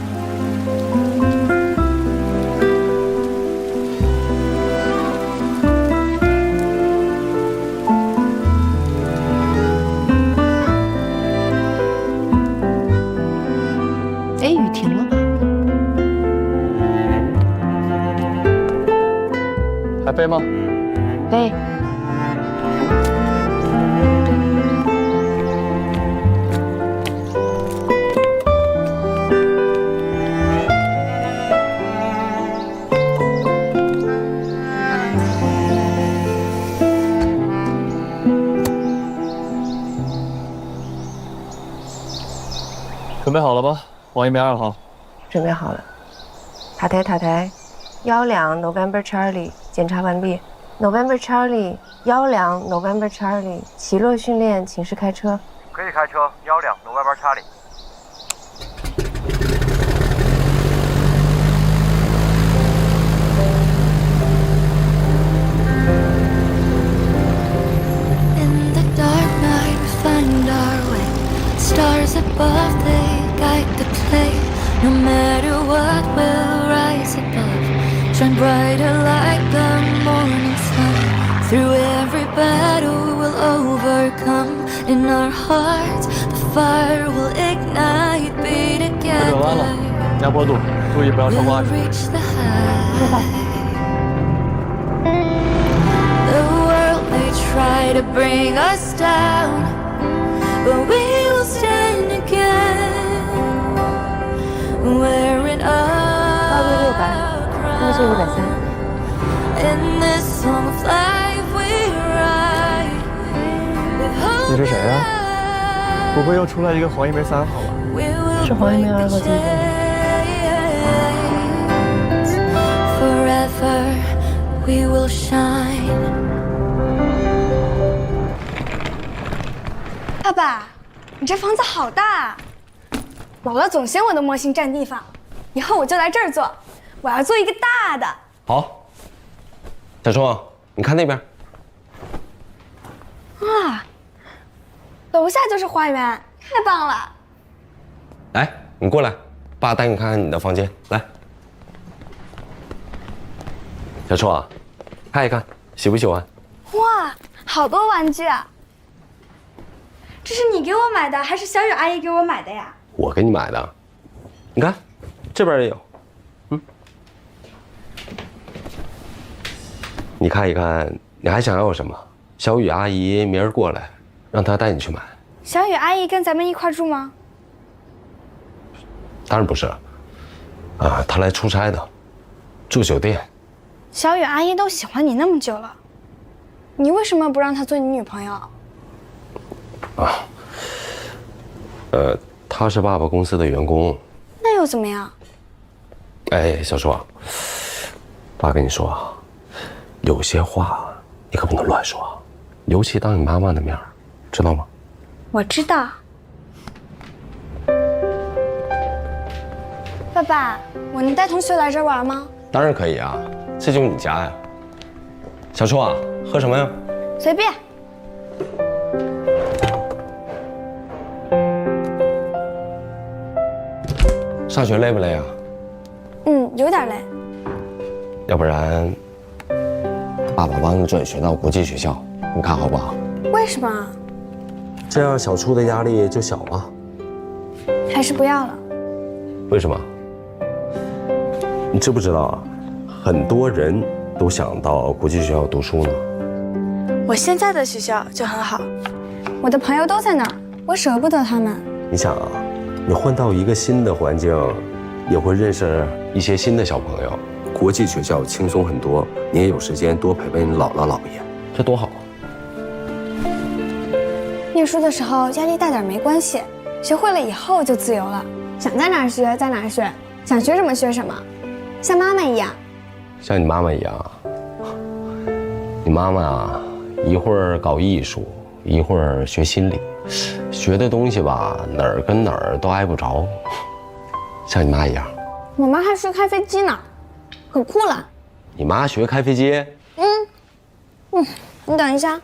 哎，雨停了吧？还飞吗？飞。准备好了吧，王一鸣2号。准备好了。塔台，12 November Charlie， 检查完毕。November Charlie， 12 November Charlie， 起落训练，请示开车。可以开车，12 November Charlie。Stars above, they guide the play. No matter what, we'll rise above. Shine brighter like the morning sun. Through every battle, we'll overcome. In our hearts, the fire will ignite. Be 快转弯了， together. 加坡度，注意不要超过20。 Reach the high. The world may try to bring us down, but we will stand again. We're in our crown. In this song of life we ride. 你是谁呀？不会又出来一个黄一鸣3号吧？是黄一鸣2号进攻。Forever we will shine. 爸爸，你这房子好大啊！姥姥总嫌我的模型占地方，以后我就来这儿做，我要做一个大的。好，小冲，你看那边。哇，楼下就是花园，太棒了！来，你过来，爸带你看看你的房间。来，小冲啊，看一看，喜不喜欢？哇，好多玩具啊！这是你给我买的，还是小雨阿姨给我买的呀？我给你买的，你看，这边也有。你看一看，你还想要什么？小雨阿姨明儿过来，让她带你去买。小雨阿姨跟咱们一块住吗？当然不是，她来出差的，住酒店。小雨阿姨都喜欢你那么久了，你为什么不让她做你女朋友？她是爸爸公司的员工。那又怎么样？哎，小叔啊，爸跟你说啊，有些话你可不能乱说，尤其当你妈妈的面，知道吗？我知道。爸爸，我能带同学来这儿玩吗？当然可以啊，这就是你家呀。小叔啊，喝什么呀？随便。上学累不累啊？有点累。要不然，爸爸帮你转学到国际学校，你看好不好？为什么？这样小初的压力就小了。还是不要了。为什么？你知不知道啊？很多人都想到国际学校读书呢。我现在的学校就很好，我的朋友都在那儿，我舍不得他们。你想啊，你换到一个新的环境，也会认识一些新的小朋友。国际学校轻松很多，你也有时间多陪陪你姥姥姥爷，这多好啊！念书的时候压力大点没关系，学会了以后就自由了，想在哪儿学在哪儿学，想学什么学什么，像妈妈一样。像你妈妈一样，你妈妈啊，一会儿搞艺术，一会儿学心理，学的东西吧，哪儿跟哪儿都挨不着，像你妈一样。我妈还学开飞机呢，可酷了。你妈学开飞机？你等一下。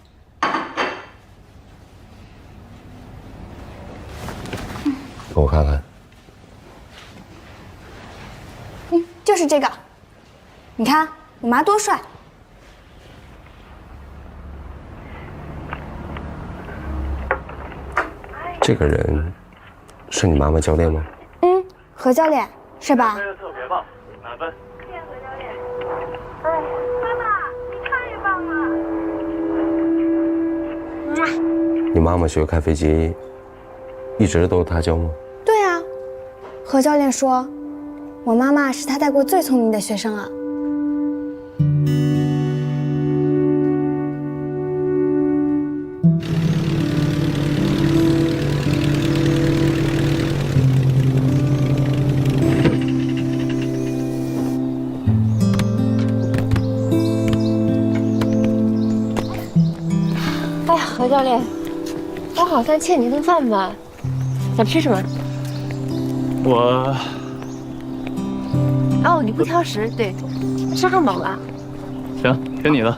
给我看看。就是这个，你看我妈多帅。这个人是你妈妈教练吗？何教练是吧？这个特别棒，满分。谢谢何教练。哎，妈妈，你太棒了。你妈妈学开飞机，一直都是她教吗？对啊，何教练说，我妈妈是他带过最聪明的学生啊。哎呀，何教练，我好像欠你顿饭吧？想吃什么？哦，你不挑食，对，吃汉堡吧。行，听你的。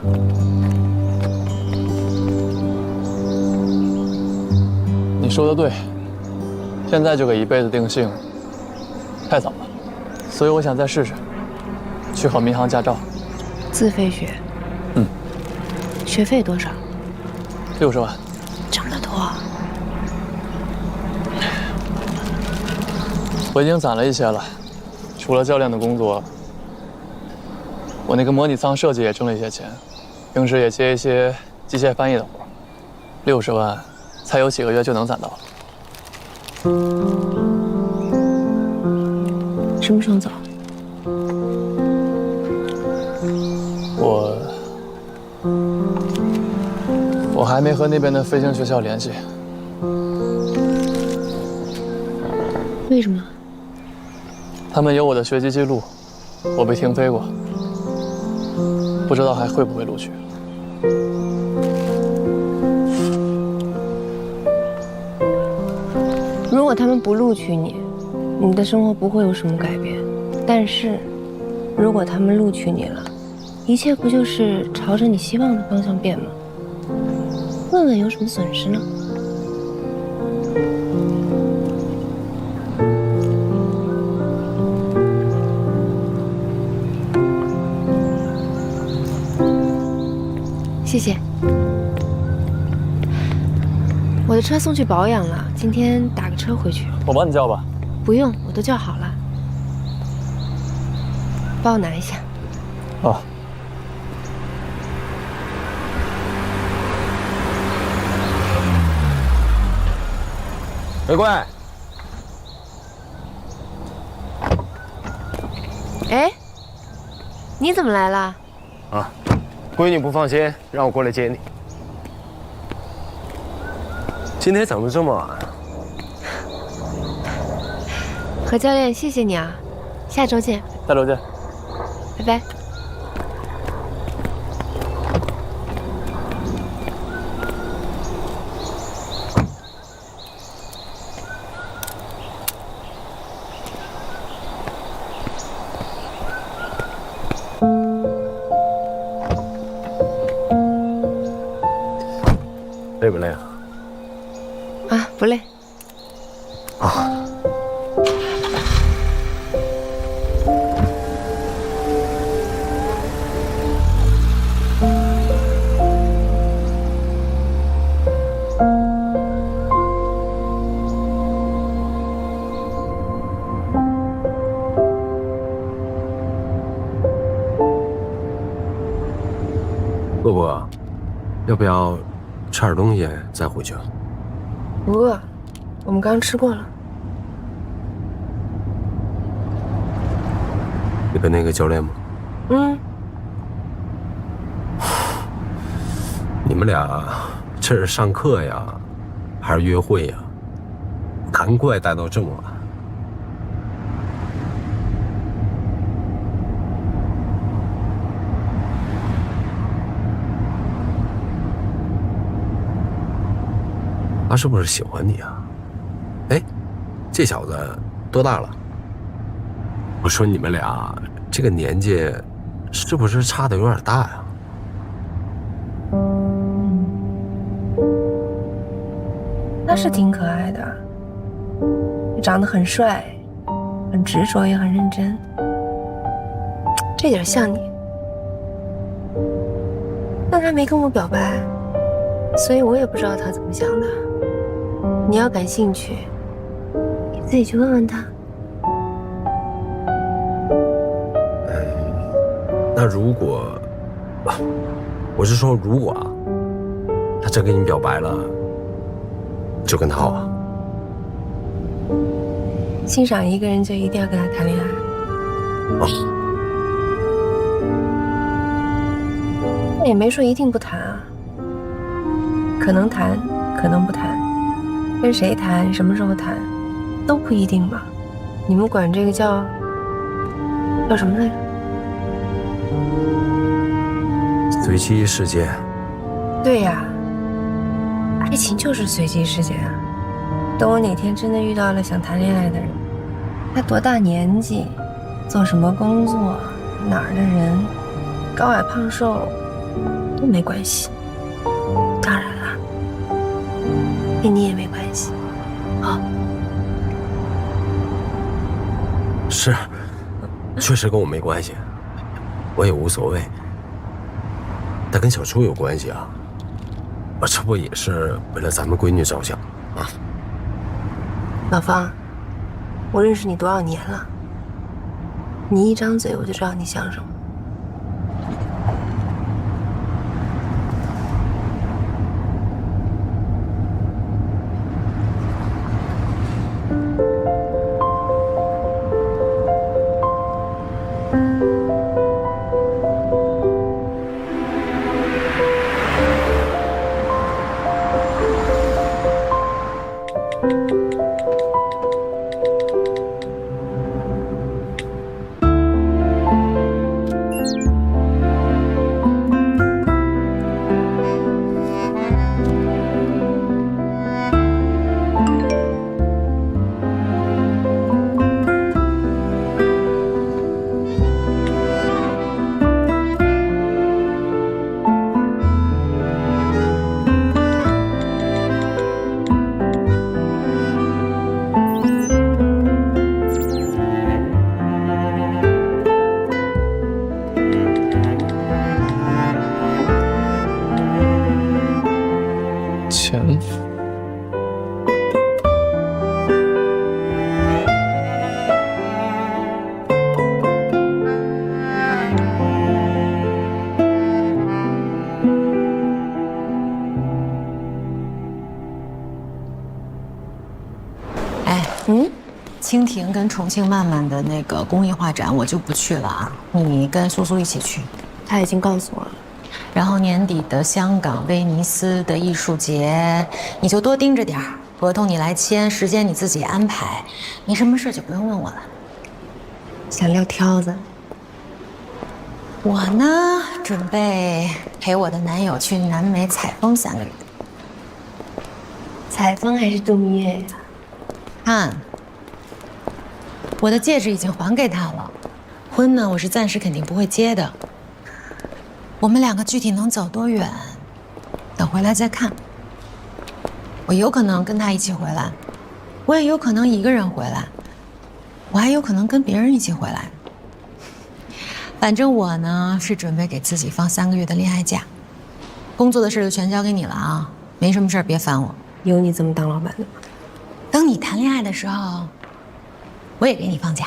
你说的对，现在就给一辈子定性，太早了。所以我想再试试，去考民航驾照。自费学。学费多少？60万。这么多？我已经攒了一些了，除了教练的工作，我那个模拟舱设计也挣了一些钱，平时也接一些机械翻译的活，60万才有几个月就能攒到了。什么时候走？我还没和那边的飞行学校联系。为什么？他们有我的学籍记录，我被停飞过，不知道还会不会录取。如果他们不录取你，你的生活不会有什么改变。但是，如果他们录取你了，一切不就是朝着你希望的方向变吗？问问有什么损失呢？谢谢。我的车送去保养了，今天打个车回去。我帮你叫吧。不用，我都叫好了。帮我拿一下。哦。玫瑰。哎，你怎么来了？啊，闺女不放心，让我过来接你。今天怎么这么晚啊？何教练，谢谢你啊，下周见。下周见。拜拜。累不累啊？啊，不累。啊。伯伯，要不要吃点东西再回去啊？不饿，我们刚吃过了。你跟那个教练吗？你们俩这是上课呀，还是约会呀？我难怪待到这么晚。他是不是喜欢你啊？哎，这小子多大了？我说你们俩这个年纪，是不是差的有点大呀？他是挺可爱的，长得很帅，很执着也很认真，这点像你。但他没跟我表白，所以我也不知道他怎么想的。你要感兴趣，你自己去问问他。那如果，我是说如果啊，他真跟你表白了，就跟他好啊。欣赏一个人就一定要跟他谈恋爱？那也没说一定不谈啊，可能谈，可能不谈，跟谁谈，什么时候谈，都不一定嘛。你们管这个叫什么来着？随机事件。对呀，爱情就是随机事件啊。等我哪天真的遇到了想谈恋爱的人，他多大年纪，做什么工作，哪儿的人，高矮胖瘦都没关系。当然了，跟你也没关系。好。是，确实跟我没关系，我也无所谓。但跟小初有关系啊，我这不也是为了咱们闺女着想啊？老方，我认识你多少年了？你一张嘴我就知道你想什么。蜻蜓跟重庆漫漫的那个工业化展我就不去了啊，你跟苏苏一起去。他已经告诉我了。然后年底的香港、威尼斯的艺术节，你就多盯着点儿，合同你来签，时间你自己安排。没什么事就不用问我了。想撂挑子？我呢，准备陪我的男友去南美采风3个月。采风还是度蜜月呀？看。我的戒指已经还给他了，婚呢，我是暂时肯定不会结的。我们两个具体能走多远，等回来再看。我有可能跟他一起回来，我也有可能一个人回来，我还有可能跟别人一起回来。反正我呢是准备给自己放3个月的恋爱假，工作的事就全交给你了啊，没什么事别烦我。有你这么当老板的吗？等你谈恋爱的时候，我也给你放假。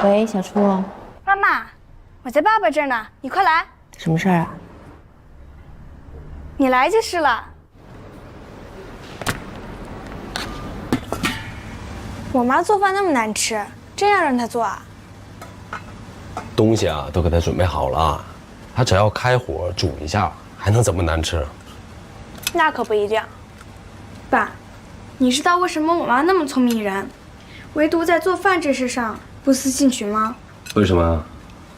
喂，小初。妈妈，我在爸爸这儿呢，你快来。什么事儿啊？你来就是了。我妈做饭那么难吃，真要让她做啊？东西啊都给他准备好了，他只要开火煮一下，还能怎么难吃？那可不一定。爸，你知道为什么我妈那么聪明人，唯独在做饭这事上不思进取吗？为什么？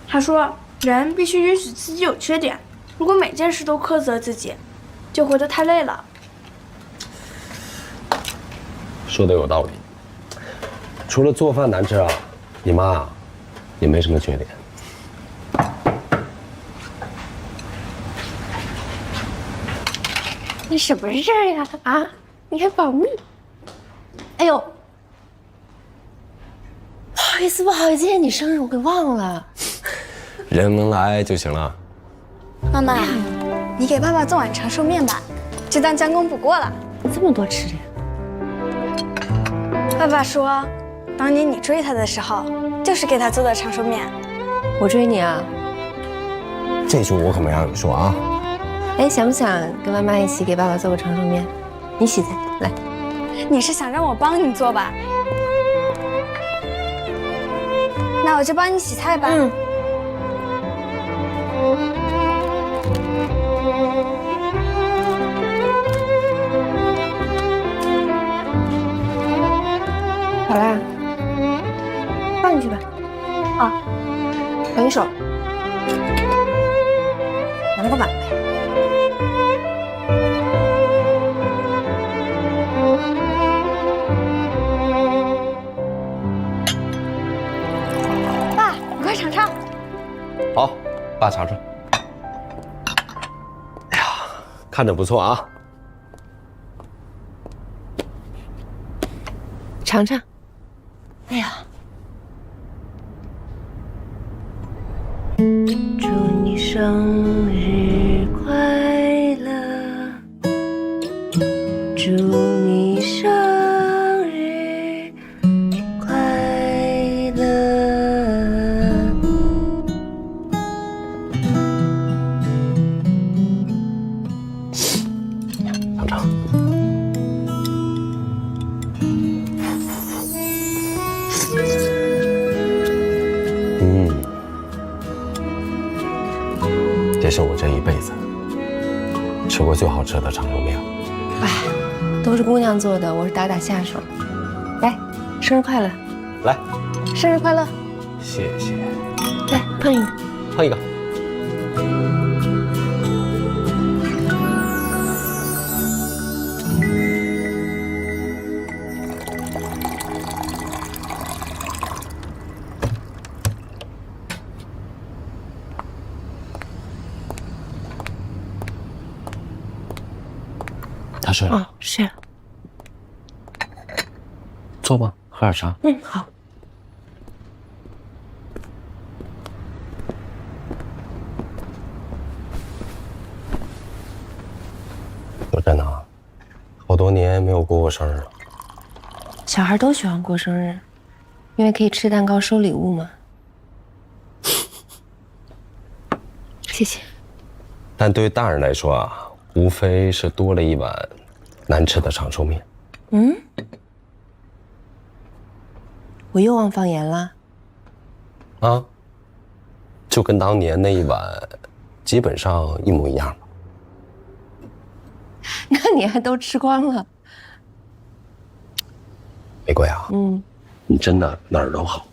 她说，人必须允许自己有缺点，如果每件事都苛责自己，就活得太累了。说的有道理。除了做饭难吃啊，你妈啊也没什么缺点。你什么事儿呀？啊，你还保密？哎呦，不好意思，不好意思，今天你生日我给忘了。人能来就行了。妈妈，你给爸爸做碗长寿面吧，就当将功补过了。这么多吃的。爸爸说，当年你追他的时候，就是给他做的长寿面。我追你啊？这句我可没让你说啊。哎，想不想跟妈妈一起给爸爸做个长寿面？你洗菜来。你是想让我帮你做吧？那我就帮你洗菜吧。嗯。好啦，放进去吧。啊，等一手，拿个碗来。爸，你快尝尝。好，爸尝尝。哎呀，看着不错啊。尝尝。哎呀，祝你生日快乐，祝你生日快乐。尝尝。这是我这一辈子吃过最好吃的长寿面。哎，都是姑娘做的，我是打打下手。来，生日快乐！来，生日快乐！谢谢。来，碰一个，碰一个。他睡了。哦，睡了。坐吧，喝点茶。嗯，好。说真的啊，好多年没有过过生日了。小孩都喜欢过生日，因为可以吃蛋糕、收礼物嘛。谢谢。但对于大人来说啊，无非是多了一碗难吃的长寿面。嗯，我又忘放盐了。啊，就跟当年那一碗基本上一模一样。那你还都吃光了？玫瑰啊，你真的哪儿都好，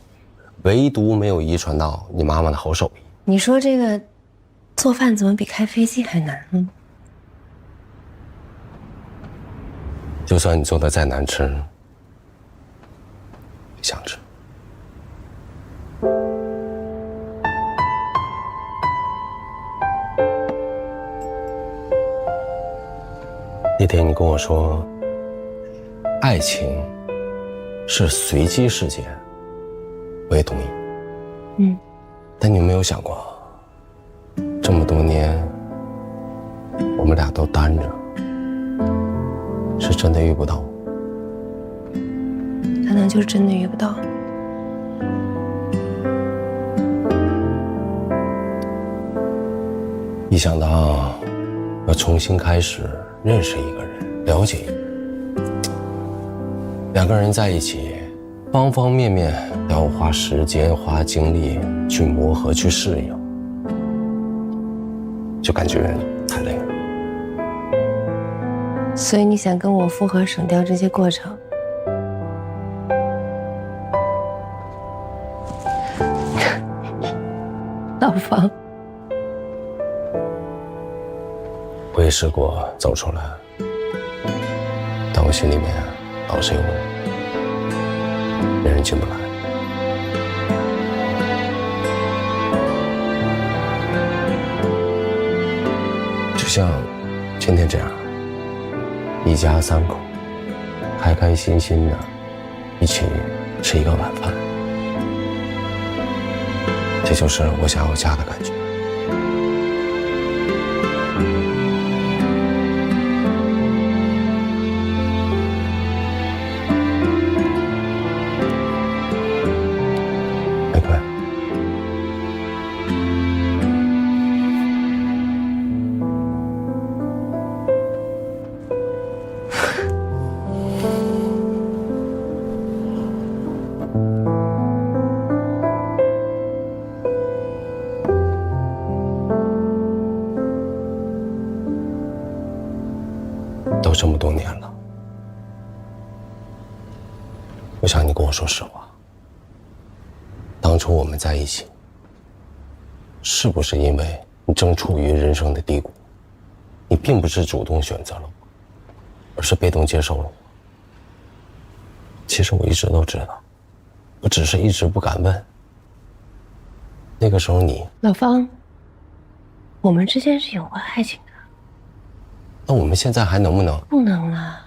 唯独没有遗传到你妈妈的好手艺。你说这个做饭怎么比开飞机还难呢？就算你做的再难吃，也想吃。那天你跟我说，爱情是随机事件，我也同意。但你有没有想过，这么多年，我们俩都单着，是真的遇不到？可能就是真的遇不到。一想到要重新开始认识一个人，了解一个人，两个人在一起方方面面都要花时间、花精力去磨合、去适应，就感觉太累了。所以你想跟我复合，省掉这些过程？老方，我也试过走出来，但我心里面老是有人，别人进不来。就像今天这样，一家三口开开心心的一起吃一个晚饭，这就是我想要家的感觉。玫瑰，都这么多年了，我想你跟我说实话，当初我们在一起，是不是因为你正处于人生的低谷，你并不是主动选择了我，而是被动接受了我？其实我一直都知道，我只是一直不敢问。那个时候你，老方，我们之间是有过爱情的。那我们现在还能不能？不能了。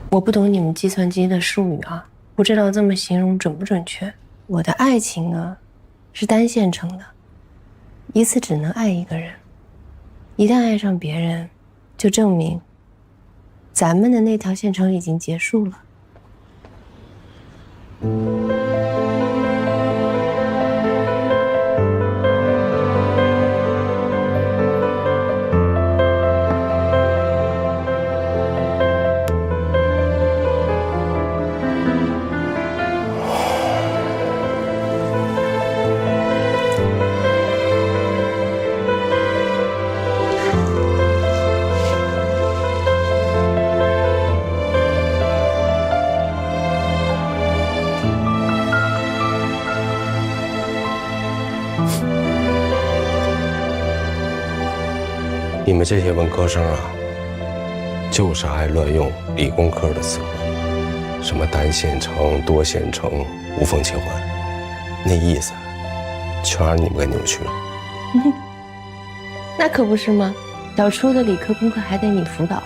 我不懂你们计算机的术语啊，不知道这么形容准不准确。我的爱情呢，是单线程的，一次只能爱一个人。一旦爱上别人，就证明咱们的那条线程已经结束了。你们这些文科生啊，就是爱乱用理工科的词汇，什么单线程、多线程、无缝切换，那意思全让你们给扭曲了。那可不是吗？小初的理科功课还得你辅导。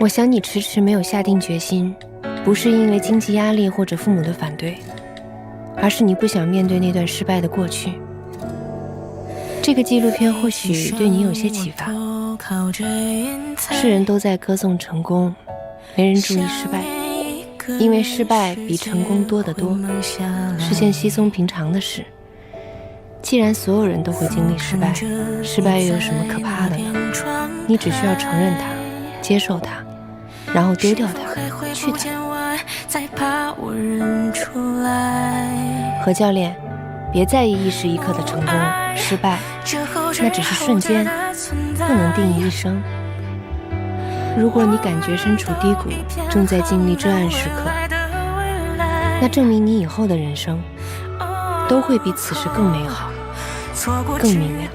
我想你迟迟没有下定决心，不是因为经济压力或者父母的反对，而是你不想面对那段失败的过去。这个纪录片或许对你有些启发。世人都在歌颂成功，没人注意失败，因为失败比成功多得多，是件稀松平常的事。既然所有人都会经历失败，失败又有什么可怕的呢？你只需要承认它，接受它，然后丢掉它，去它。何教练，别在意一时一刻的成功失败，那只是瞬间，不能定义一生。如果你感觉身处低谷，正在经历至暗时刻，那证明你以后的人生都会比此时更美好，更明亮。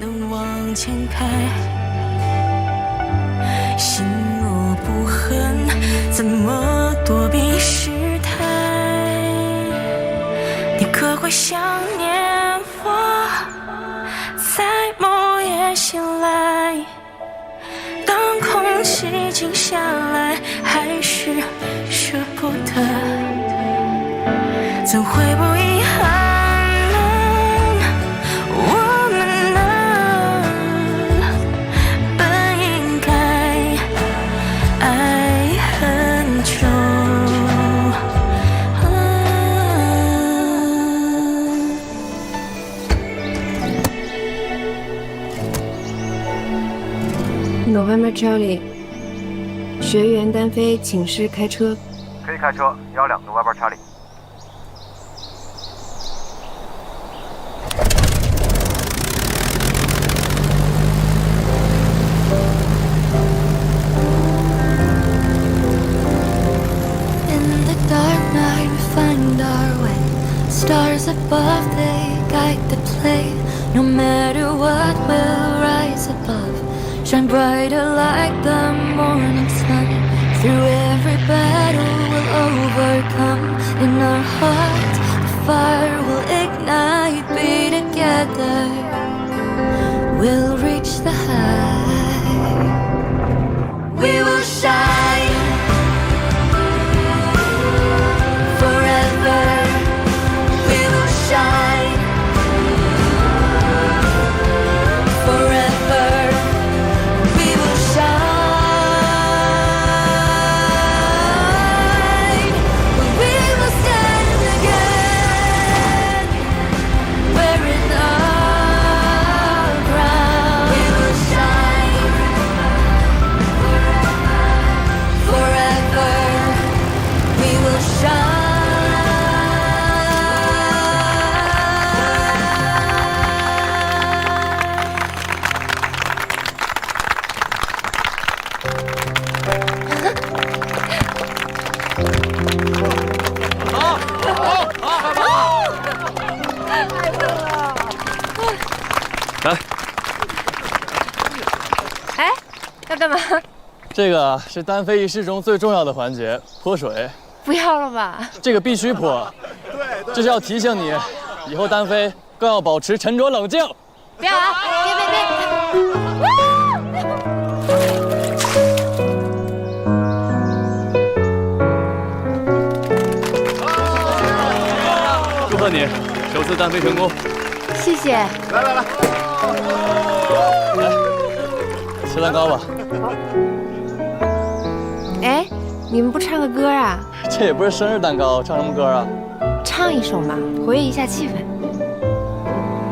心若不恨，怎么会想念我，在某夜醒来，当空气静下来，还是舍不得，怎会不遗憾呢？我们呢，本应该爱很久。November Charlie， 学员单飞，请示开车。可以开车，12 November Charlie。In the dark night we find our way. Stars above, they guide the play. No matter what, we'll rise above. Shine brighter like the morning sun. Through every battle we'll overcome. In our hearts the fire will ignite. Be together, we'll reach the high. We will shine forever. We will shine forever.干嘛？这个是单飞仪式中最重要的环节——泼水。不要了吧？这个必须泼，这是要提醒你，以后单飞更要保持沉着冷静。不要啊！祝贺你，首次单飞成功。谢谢。来，切蛋糕吧。哎，你们不唱个歌啊？这也不是生日蛋糕，唱什么歌啊？唱一首嘛，活跃一下气氛。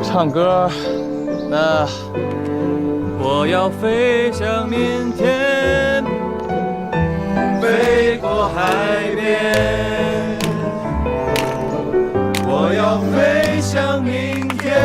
唱歌，那我要飞向明天，飞过海边。我要飞向明天。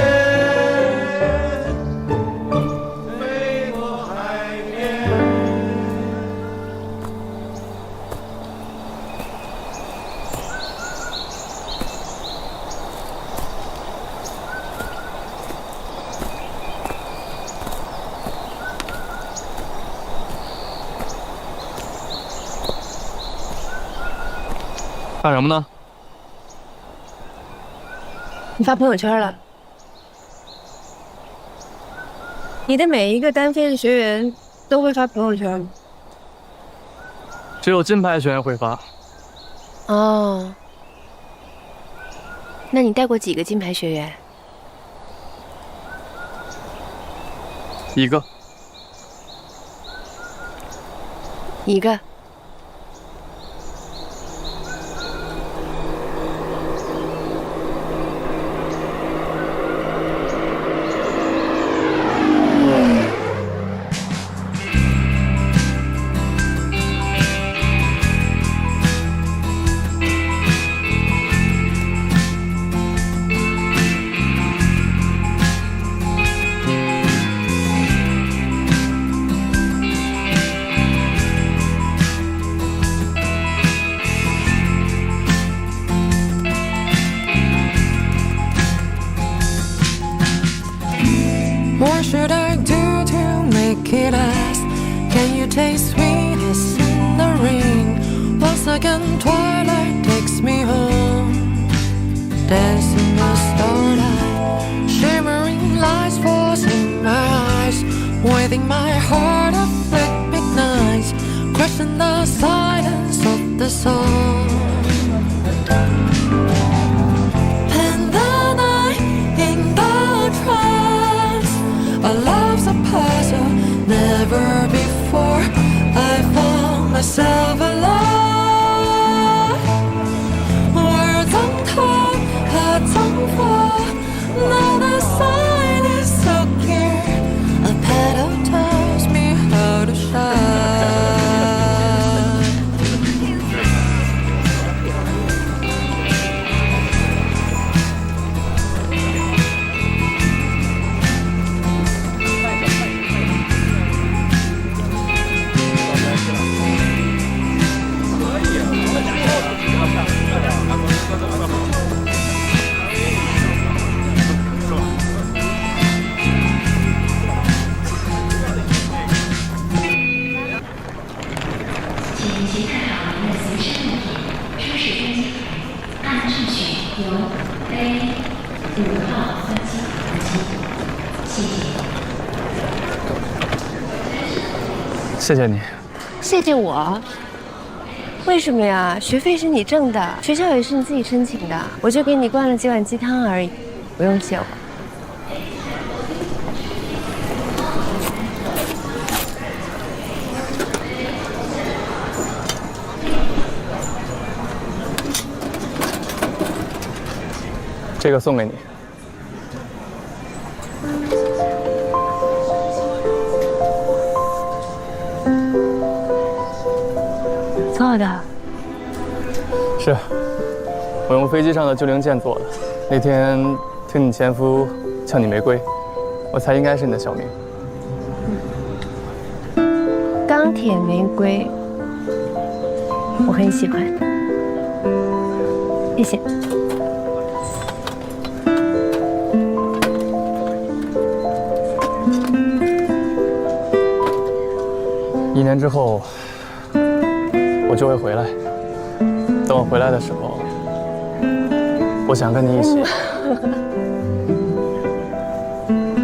干什么呢？你发朋友圈了。你的每一个单飞的学员都会发朋友圈吗？只有金牌学员会发。哦，那你带过几个金牌学员？一个。一个。What should I do to make it last? Can you taste sweetness in the rain? Once again twilight takes me home. dance in the starlight, shimmering lights forcing my eyes, waving my heart of black midnights, crushing the silence of the song. And then I, in the trance, our love's a puzzle. Never before I found myself alone. Words untold, hearts unfold. Now the sign is so clear. A petal tells me how to shine.谢谢你。谢谢我？为什么呀？学费是你挣的，学校也是你自己申请的，我就给你灌了几碗鸡汤而已，不用谢我。这个送给你。做的？是，我用飞机上的旧零件做的。那天听你前夫叫你玫瑰，我猜应该是你的小名。钢铁玫瑰，我很喜欢，谢谢。1年之后，我就会回来。等我回来的时候，我想跟你一起。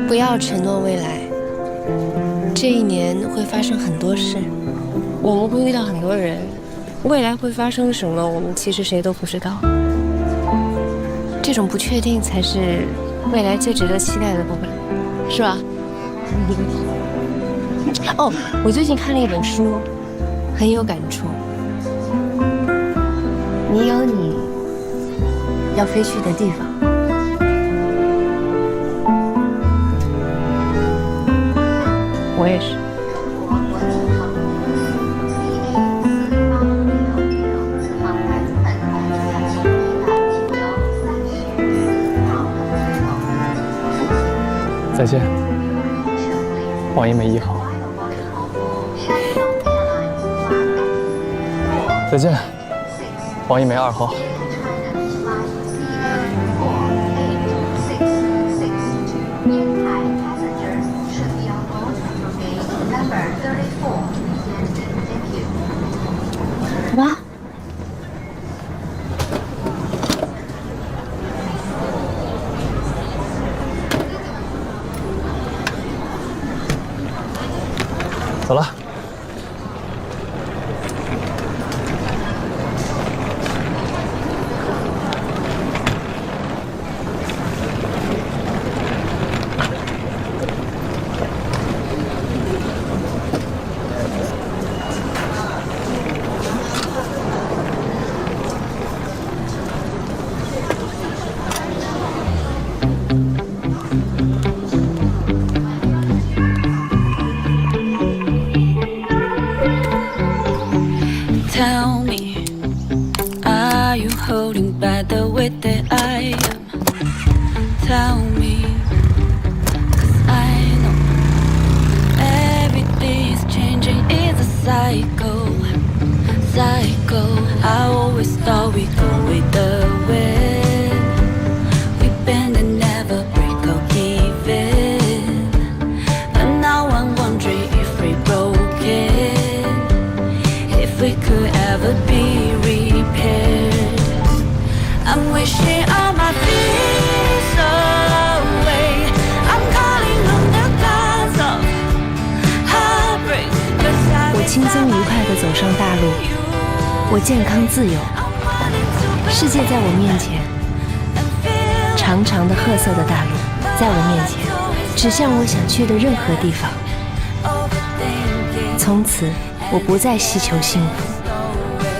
不要承诺未来，这1年会发生很多事，我们会遇到很多人，未来会发生什么，我们其实谁都不知道。这种不确定才是未来最值得期待的部分，是吧？哦，我最近看了一本书，很有感触。你有你要飞去的地方。我也是。再见，黄一梅1号。再见，黄一梅2号。走吧。走了。Tell me, are you holding back the way that I am? Tell me, 'cause I know everything is changing, it's a cycle. I always thought we'd go with the wind. We bend and never break or give in. But now I'm wondering if we broke it, if we could ever be repaired. I'm wishing all my 我健康自由，世界在我面前，长长的褐色的大路在我面前，指向我想去的任何地方。从此，我不再希求幸福，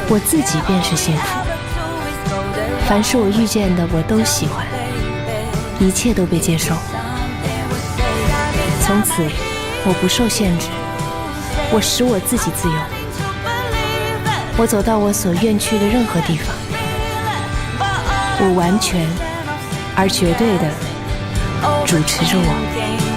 我自己便是幸福。凡是我遇见的，我都喜欢，一切都被接受。从此，我不受限制，我使我自己自由。我走到我所愿去的任何地方，我完全而绝对地主持着我。